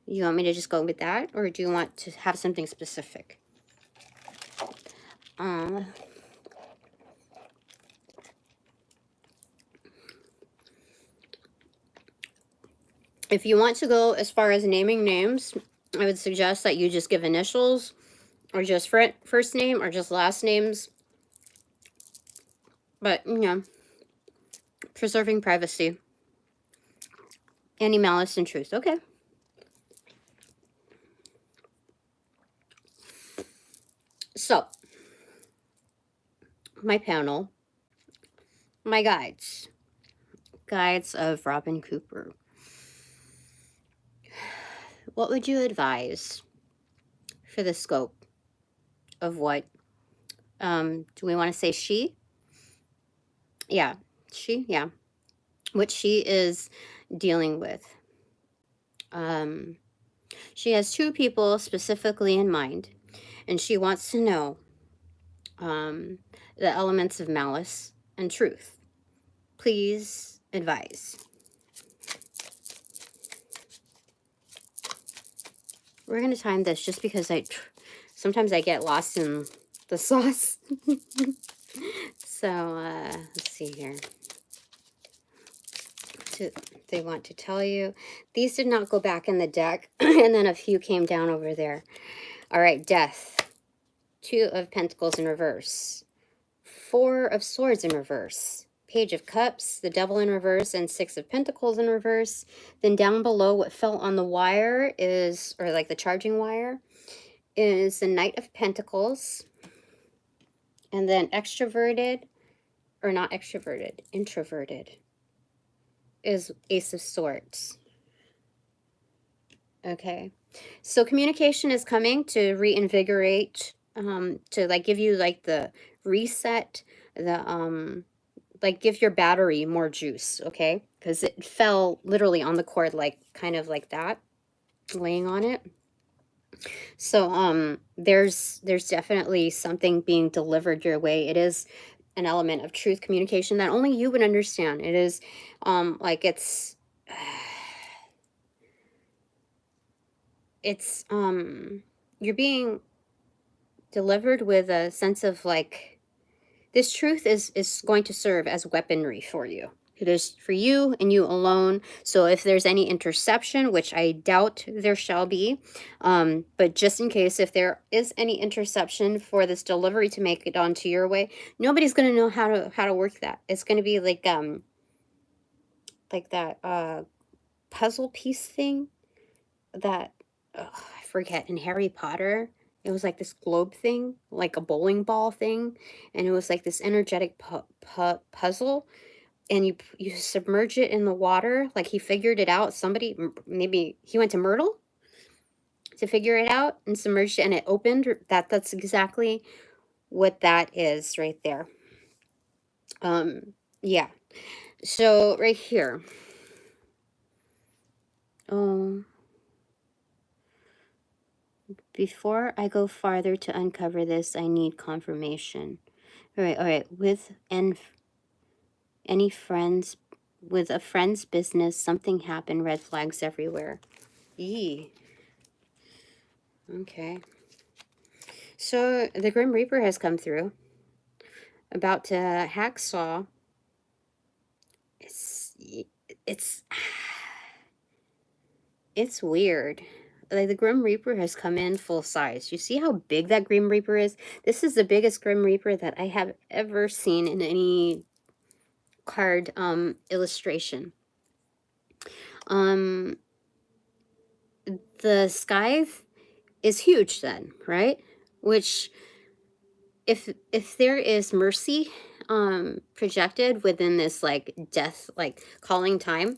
You want me to just go with that, or do you want to have something specific? If you want to go as far as naming names, I would suggest that you just give initials, or just first name, or just last names. But, you know, preserving privacy. Any malice and truth. Okay. So, my panel, my guides. Guides of Robin Cooper. What would you advise for the scope of what, do we want to say she? Yeah, she, yeah. What she is dealing with. She has 2 people specifically in mind, and she wants to know the elements of malice and truth. Please advise. We're going to time this just because sometimes I get lost in the sauce. So, let's see here. They want to tell you. These did not go back in the deck, and then a few came down over there. All right, Death. 2 of Pentacles in reverse. 4 of Swords in reverse. Page of Cups, the Devil in reverse, and 6 of Pentacles in reverse. Then down below, what fell on the wire is, or like the charging wire, is the Knight of Pentacles. And then extroverted, or not extroverted, introverted, is Ace of Swords. Okay. So communication is coming to reinvigorate, to like give you like the reset like give your battery more juice, okay? Because it fell literally on the cord, like kind of like that, laying on it. So there's definitely something being delivered your way. It is an element of truth communication that only you would understand. It is like it's you're being delivered with a sense of like this truth is going to serve as weaponry for you. It is for you and you alone. So if there's any interception, which I doubt there shall be, but just in case, if there is any interception for this delivery to make it onto your way, nobody's going to know how to work that. It's going to be like that puzzle piece thing that I forget, in Harry Potter. It was like this globe thing, like a bowling ball thing, and it was like this energetic puzzle, and you submerge it in the water. Like he figured it out. Somebody, maybe he went to Myrtle to figure it out and submerged it, and it opened. That's exactly what that is right there. Yeah. So right here. Before I go farther to uncover this, I need confirmation. All right. With any friends, with a friend's business, something happened. Red flags everywhere. Yee. Okay. So the Grim Reaper has come through. About to hacksaw. It's weird. Like the Grim Reaper has come in full size. You see how big that Grim Reaper is? This is the biggest Grim Reaper that I have ever seen in any card illustration. The scythe is huge then, right? Which if there is mercy projected within this like death, like calling time,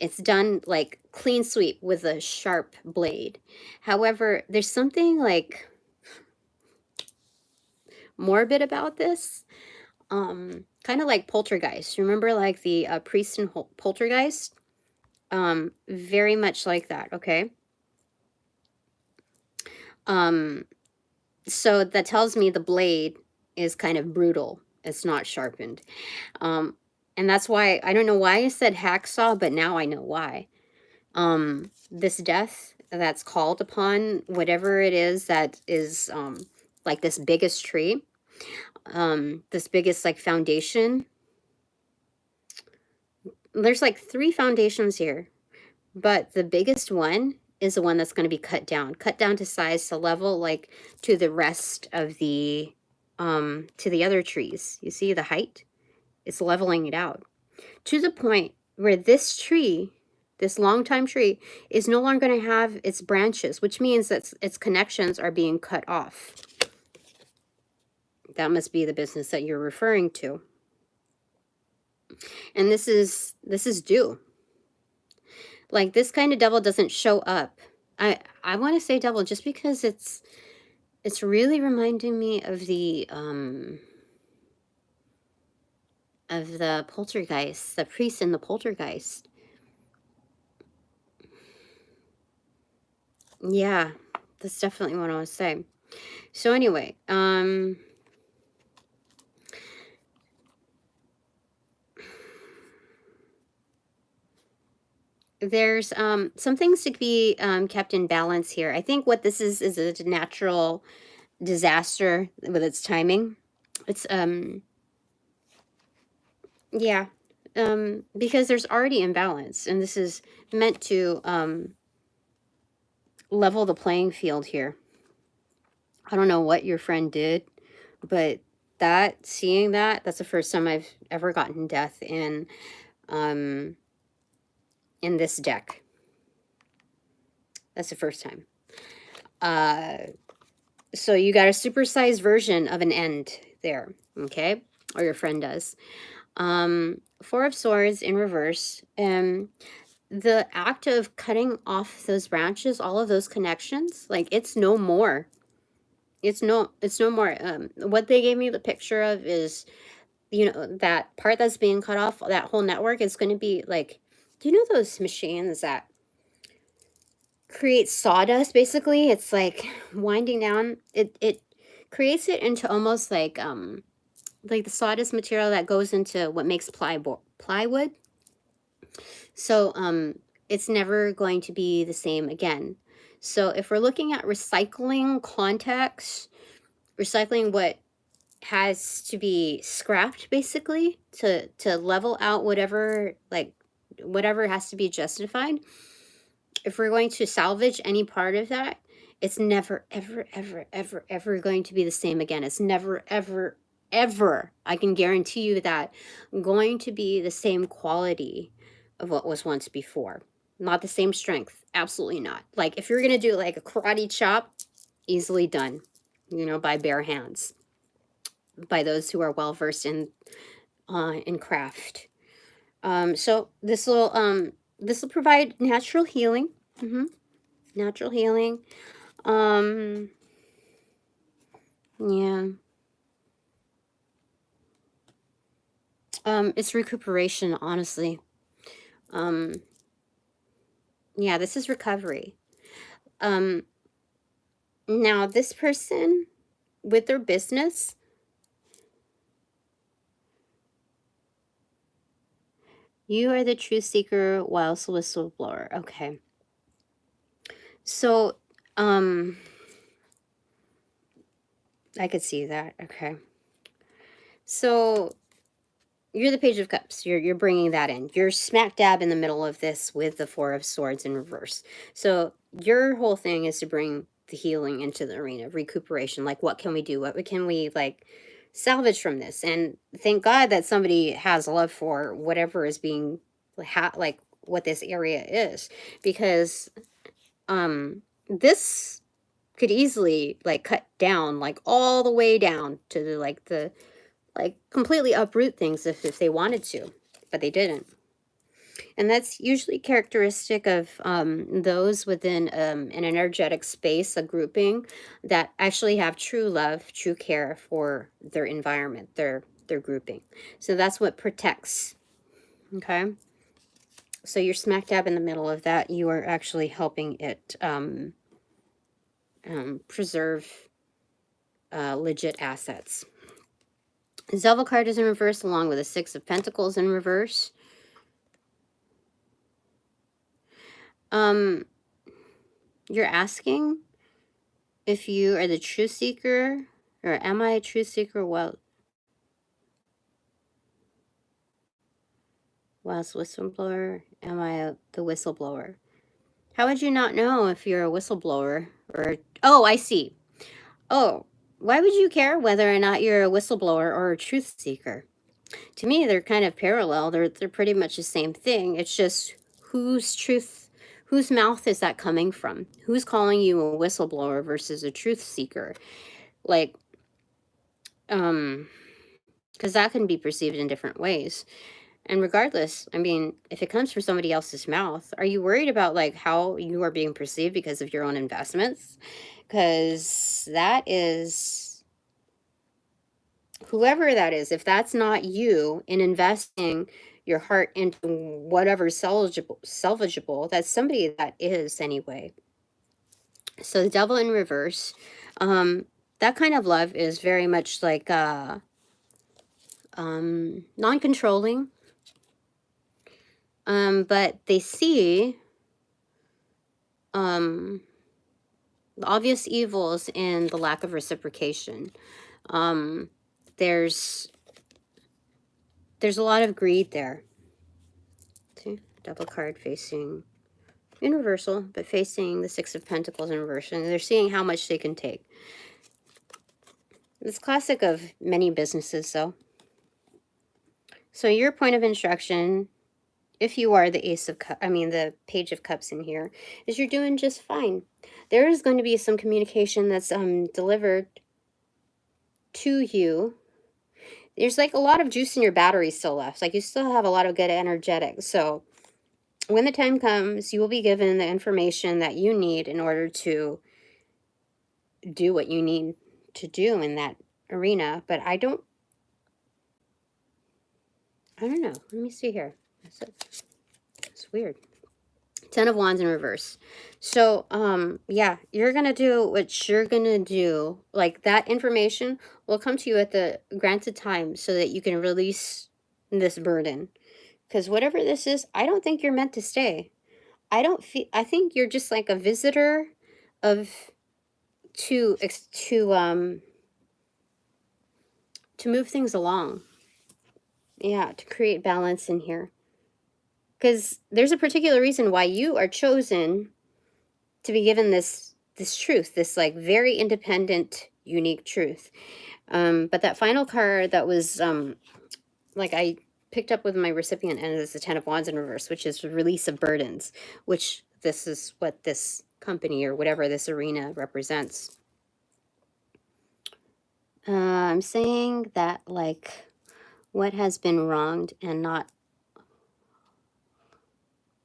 it's done like clean sweep with a sharp blade. However, there's something like morbid about this, kind of like Poltergeist. Remember like the priest in Poltergeist? Very much like that. Okay. So that tells me the blade is kind of brutal. It's not sharpened. And that's why, I don't know why I said hacksaw, but now I know why. This death that's called upon, whatever it is that is like this biggest tree, this biggest like foundation. There's like 3 foundations here, but the biggest one is the one that's going to be cut down to size, to level like to the rest of the to the other trees. You see the height? It's leveling it out to the point where this tree, this longtime tree, is no longer going to have its branches, which means that its connections are being cut off. That must be the business that you're referring to. And this is due. Like this kind of devil doesn't show up. I want to say devil just because it's really reminding me of the Poltergeist, the priest in the Poltergeist. Yeah, that's definitely what I want to say. So anyway, there's some things to be kept in balance here. I think what this is a natural disaster with its timing. It's yeah, because there's already imbalance, and this is meant to level the playing field here. I don't know what your friend did, but seeing that's the first time I've ever gotten death in this deck. That's the first time. So you got a supersized version of an end there, okay? Or your friend does. 4 of Swords in reverse. The act of cutting off those branches, all of those connections, like it's no more. It's no more. What they gave me the picture of is you know, that part that's being cut off, that whole network is going to be like, do you know those machines that create sawdust? Basically, it's like winding down. It creates it into almost like the sawdust material that goes into what makes plywood. So it's never going to be the same again. So if we're looking at recycling context, recycling what has to be scrapped basically to level out whatever, like whatever has to be justified. If we're going to salvage any part of that, it's never ever ever ever ever going to be the same again. It's never ever ever, I can guarantee you that, going to be the same quality of what was once before. Not the same strength, absolutely not. Like if you're gonna do like a karate chop, easily done, you know, by bare hands, by those who are well versed in craft. So this will provide natural healing. Natural healing. Yeah. It's recuperation, honestly. Yeah, this is recovery. Now this person with their business, you are the truth seeker whilst whistleblower. Okay. So, I could see that. Okay. So you're the Page of Cups. You're bringing that in. You're smack dab in the middle of this with the Four of Swords in reverse. So your whole thing is to bring the healing into the arena, recuperation. Like, what can we do? What can we, like, salvage from this? And thank God that somebody has love for whatever is being, like, what this area is. Because this could easily, like, cut down, like, all the way down to the, like completely uproot things if they wanted to, but they didn't. And that's usually characteristic of those within an energetic space, a grouping, that actually have true love, true care for their environment, their grouping. So that's what protects. Okay. So you're smack dab in the middle of that. You are actually helping it preserve legit assets. The Devil card is in reverse, along with the Six of Pentacles in reverse. You're asking if you are the truth seeker, or am I a truth seeker whilst whistleblower? Am I the whistleblower? How would you not know if you're a whistleblower? Or, oh, I see. Oh, why would you care whether or not you're a whistleblower or a truth seeker? To me, they're kind of parallel. They're pretty much the same thing. It's just whose mouth is that coming from? Who's calling you a whistleblower versus a truth seeker? Like, because that can be perceived in different ways. And regardless, I mean, if it comes from somebody else's mouth, are you worried about, like, how you are being perceived because of your own investments? Because that is, whoever that is, if that's not you in investing your heart into whatever's salvageable, that's somebody that is anyway. So the Devil in reverse, that kind of love is very much like non-controlling, but they see the obvious evils in the lack of reciprocation. There's a lot of greed there. See, Devil card facing in reversal, but facing the Six of Pentacles in reverse, and they're seeing how much they can take. It's classic of many businesses, though. So your point of instruction, if you are the the Page of Cups in here, is you're doing just fine. There is going to be some communication that's delivered to you. There's like a lot of juice in your battery still left. Like you still have a lot of good energetic. So when the time comes, you will be given the information that you need in order to do what you need to do in that arena. But I don't I don't know. Let me see here. It's weird. 10 of Wands in reverse. So, yeah, you're going to do what you're going to do. Like, that information will come to you at the granted time so that you can release this burden. Because whatever this is, I don't think you're meant to stay. I think you're just like a visitor of, to move things along. Yeah, to create balance in here. Because there's a particular reason why you are chosen to be given this truth, this like very independent, unique truth. But that final card that was like I picked up with my recipient, and it's the 10 of Wands in reverse, which is release of burdens, which this is what this company or whatever this arena represents. I'm saying that like what has been wronged and not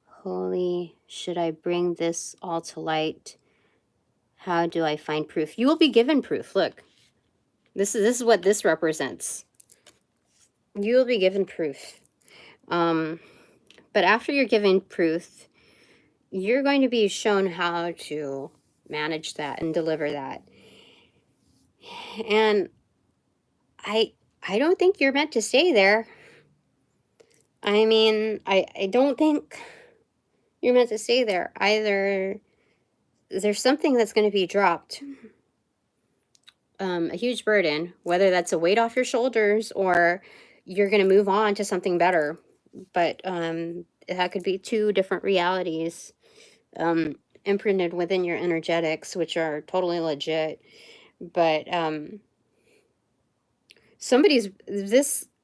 holy, should I bring this all to light? How do I find proof? You will be given proof. Look, this is what this represents. You will be given proof. But after you're given proof, you're going to be shown how to manage that and deliver that. And I don't think you're meant to stay there. I mean, I don't think you're meant to stay there. Either there's something that's going to be dropped, a huge burden, whether that's a weight off your shoulders or you're going to move on to something better. But that could be two different realities imprinted within your energetics, which are totally legit. But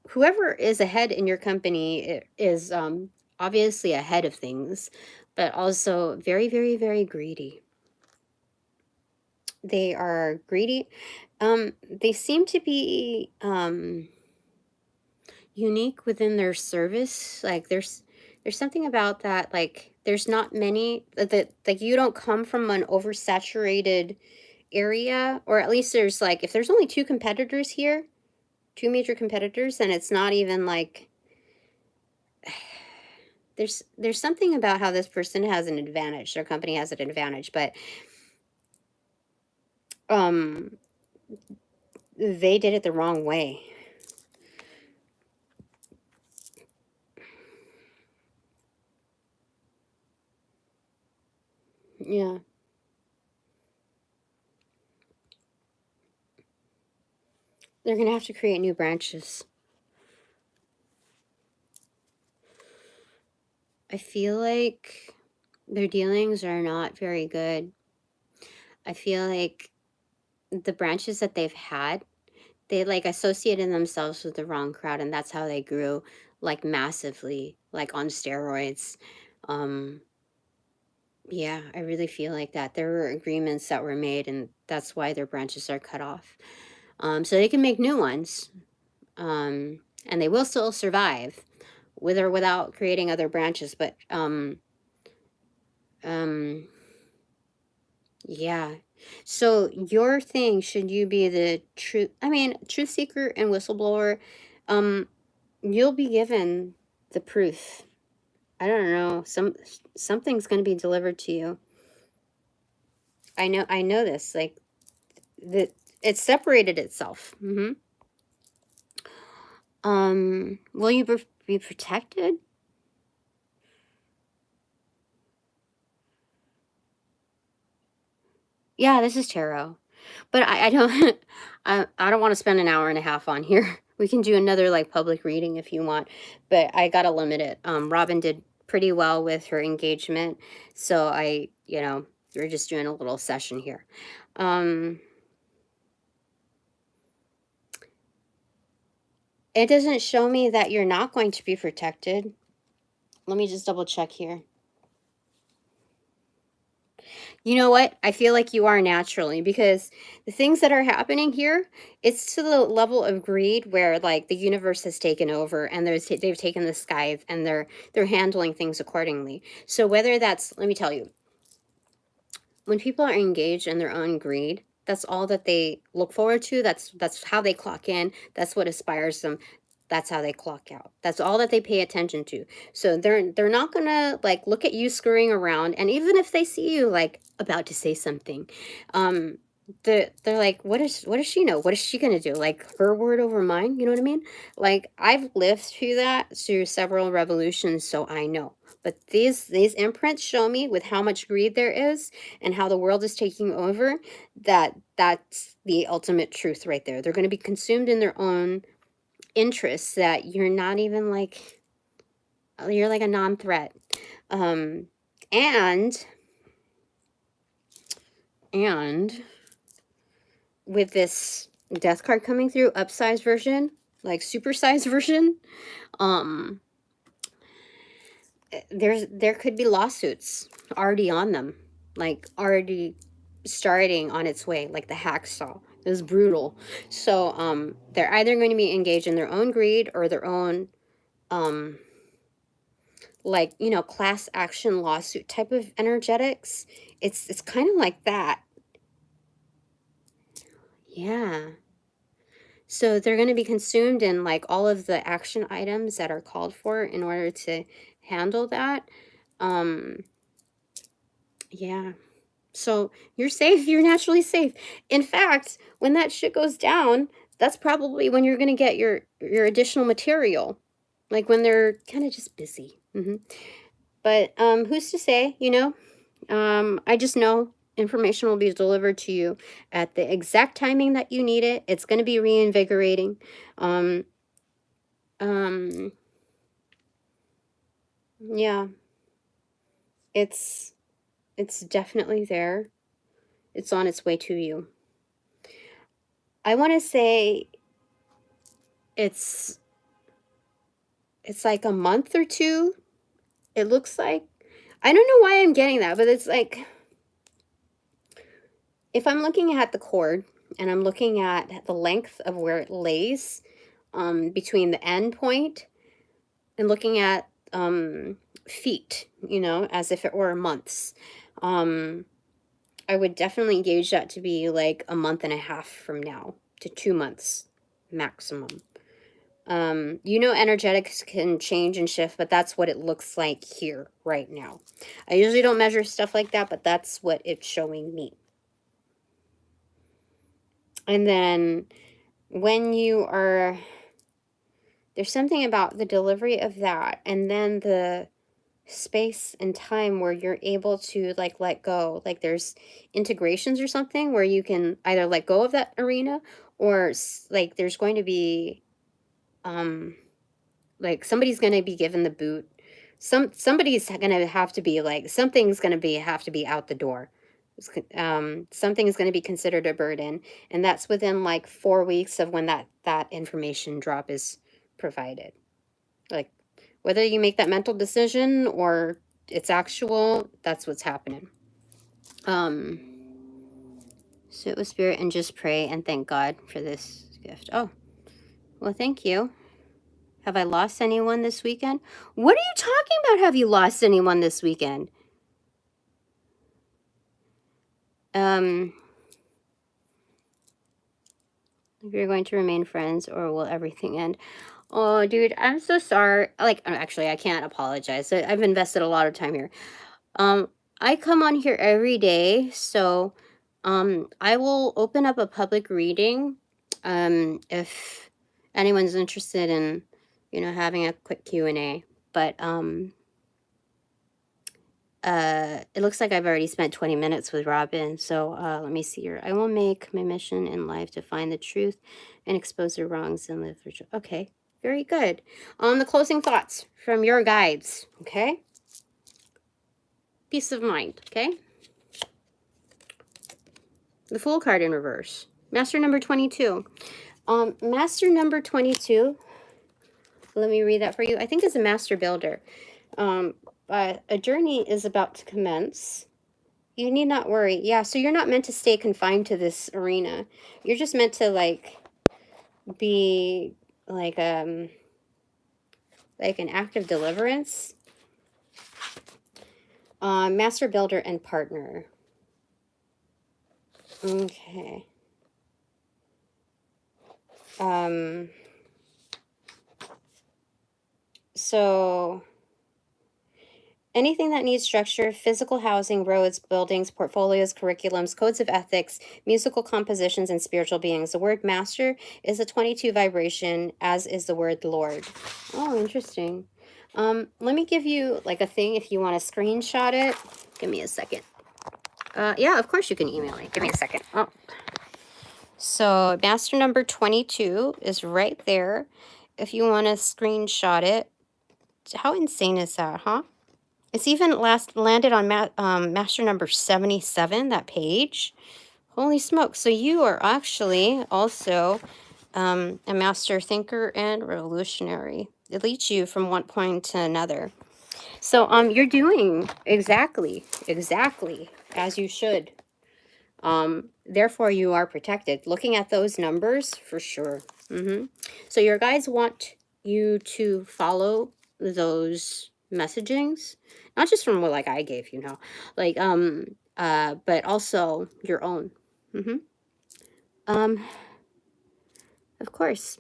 whoever is ahead in your company is obviously ahead of things, but also very, very, very greedy. They are greedy. They seem to be unique within their service. Like there's something about that, like there's not many that like you don't come from an oversaturated area, or at least there's like, if there's only two competitors here, two major competitors, then it's not even like there's something about how this person has an advantage, their company has an advantage, but they did it the wrong way. Yeah. They're going to have to create new branches. I feel like their dealings are not very good. I feel like the branches that they've had, they like associated themselves with the wrong crowd, and that's how they grew like massively, like on steroids. Yeah, I really feel like that. There were agreements that were made, and that's why their branches are cut off. So they can make new ones, and they will still survive with or without creating other branches. But yeah. So your thing, should you be the truth seeker and whistleblower, you'll be given the proof. I don't know. Something's going to be delivered to you. I know this. Like that, it separated itself. Will you be protected? Yeah, this is tarot, but I don't I don't want to spend an hour and a half on here. We can do another like public reading if you want, but I gotta limit it. Robin did pretty well with her engagement, so we're just doing a little session here. It doesn't show me that you're not going to be protected. Let me just double check here. You know what? I feel like you are naturally, because the things that are happening here, it's to the level of greed where like the universe has taken over, and they've taken the sky, and they're handling things accordingly. So whether that's, let me tell you, when people are engaged in their own greed, that's all that they look forward to. That's how they clock in. That's what inspires them. That's how they clock out. That's all that they pay attention to. So they're not gonna like look at you scurrying around, and even if they see you like about to say something, they're like, what does she know? What is she gonna do? Like her word over mine? You know what I mean? Like I've lived through that through several revolutions, so I know. But these imprints show me with how much greed there is and how the world is taking over, that's the ultimate truth right there. They're going to be consumed in their own interests, that you're not even like, you're like a non-threat. And with this death card coming through, upsized version, like supersized version, there could be lawsuits already on them, like already starting on its way, like the hacksaw. It was brutal. So they're either going to be engaged in their own greed or their own like, you know, class action lawsuit type of energetics. It's kind of like that. Yeah. So they're going to be consumed in like all of the action items that are called for in order to handle that. Yeah. So you're safe. You're naturally safe. In fact, when that shit goes down, that's probably when you're going to get your additional material. Like when they're kind of just busy. But who's to say, you know? I just know information will be delivered to you at the exact timing that you need it. It's going to be reinvigorating. Yeah. It's definitely there. It's on its way to you. I want to say it's like a month or two. It looks like. I don't know why I'm getting that, but it's like, if I'm looking at the cord and I'm looking at the length of where it lays between the end point and looking at feet, you know, as if it were months, I would definitely gauge that to be like a month and a half from now to 2 months maximum. You know, energetics can change and shift, but that's what it looks like here right now. I usually don't measure stuff like that, but that's what it's showing me. And then when you are, there's something about the delivery of that, and then the space and time where you're able to like let go. Like there's integrations or something where you can either let go of that arena, or like there's going to be like somebody's going to be given the boot. Somebody's going to have to be like, something's going to have to be out the door. Something is going to be considered a burden, and that's within like 4 weeks of when that information drop is provided. Like whether you make that mental decision or it's actual, that's what's happening. Sit with spirit and just pray and thank God for this gift. Oh, well, thank you. Have I lost anyone this weekend? What are you talking about? Have you lost anyone this weekend? If you're going to remain friends, or will everything end? Oh, dude, I'm so sorry. Like, actually, I can't apologize. I've invested a lot of time here. I come on here every day, so I will open up a public reading if anyone's interested in, you know, having a quick Q&A. But it looks like I've already spent 20 minutes with Robin, so let me see here. I will make my mission in life to find the truth and expose the wrongs and live for truth. Okay, very good. On the closing thoughts from your guides, okay? Peace of mind, okay? The Fool card in reverse. Master number 22. Master number 22, let me read that for you. I think it's a master builder. A journey is about to commence. You need not worry. Yeah, so you're not meant to stay confined to this arena. You're just meant to like be like an act of deliverance. Master builder and partner. Okay. So anything that needs structure, physical housing, roads, buildings, portfolios, curriculums, codes of ethics, musical compositions, and spiritual beings. The word master is a 22 vibration, as is the word Lord. Oh, interesting. Let me give you like a thing if you want to screenshot it. Give me a second. Yeah, of course you can email me. Give me a second. Oh. So master number 22 is right there. If you want to screenshot it. How insane is that, huh? It's even landed on master number 77, that page. Holy smoke. So you are actually also a master thinker and revolutionary. It leads you from one point to another. So you're doing exactly as you should. Therefore, you are protected. Looking at those numbers, for sure. So your guides want you to follow those messagings, not just from what like I gave you, know, like but also your own. Of course.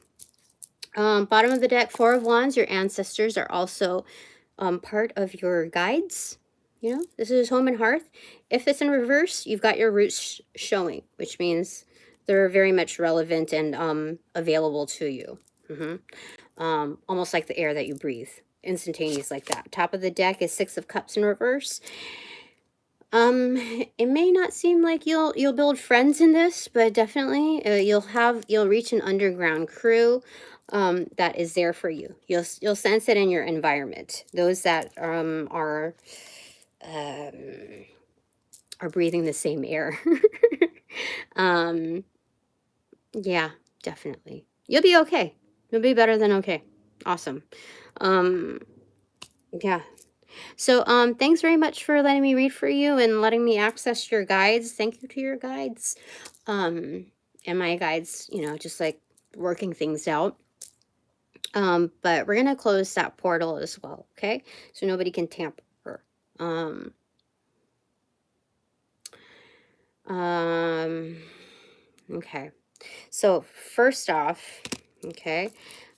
Bottom of the deck, 4 of Wands. Your ancestors are also part of your guides. You know, this is home and hearth. If it's in reverse, you've got your roots showing, which means they're very much relevant and available to you. Almost like the air that you breathe, instantaneous like that. Top of the deck is 6 of Cups in reverse. It may not seem like you'll build friends in this, but definitely you'll reach an underground crew that is there for you. You'll sense it in your environment. Those that are breathing the same air. Yeah, definitely. You'll be okay. You'll be better than okay. Awesome. Yeah. So thanks very much for letting me read for you and letting me access your guides. Thank you to your guides. And my guides, you know, just like working things out. But we're gonna close that portal as well, okay? So nobody can tamper. Okay. So first off, okay,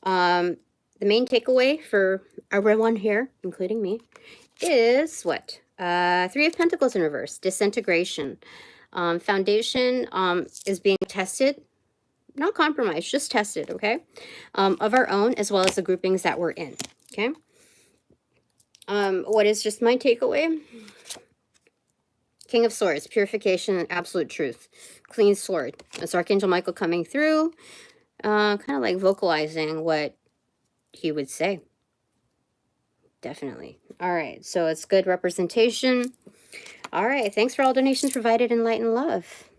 the main takeaway for everyone here, including me, is what? 3 of Pentacles in reverse, disintegration. Foundation is being tested, not compromised, just tested, okay? Of our own, as well as the groupings that we're in, okay? What is just my takeaway? King of Swords, purification and absolute truth. Clean sword. That's Archangel Michael coming through, kind of like vocalizing what he would say. Definitely. All right, so it's good representation. All right, thanks for all donations provided in light and love.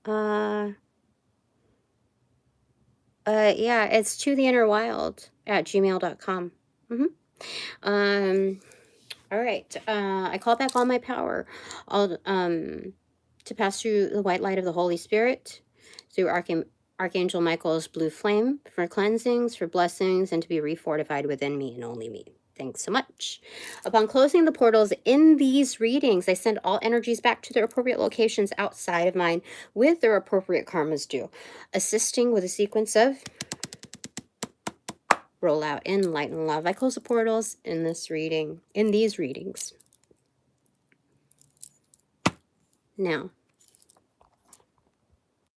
Yeah, it's totheinnerwild@gmail.com. All right, I call back all my power to pass through the white light of the Holy Spirit, through Archangel Michael's blue flame, for cleansings, for blessings, and to be refortified within me and only me. Thanks so much. Upon closing the portals in these readings, I send all energies back to their appropriate locations outside of mine with their appropriate karmas due, assisting with a sequence of roll out in light and love. I close the portals in this reading, in these readings. Now,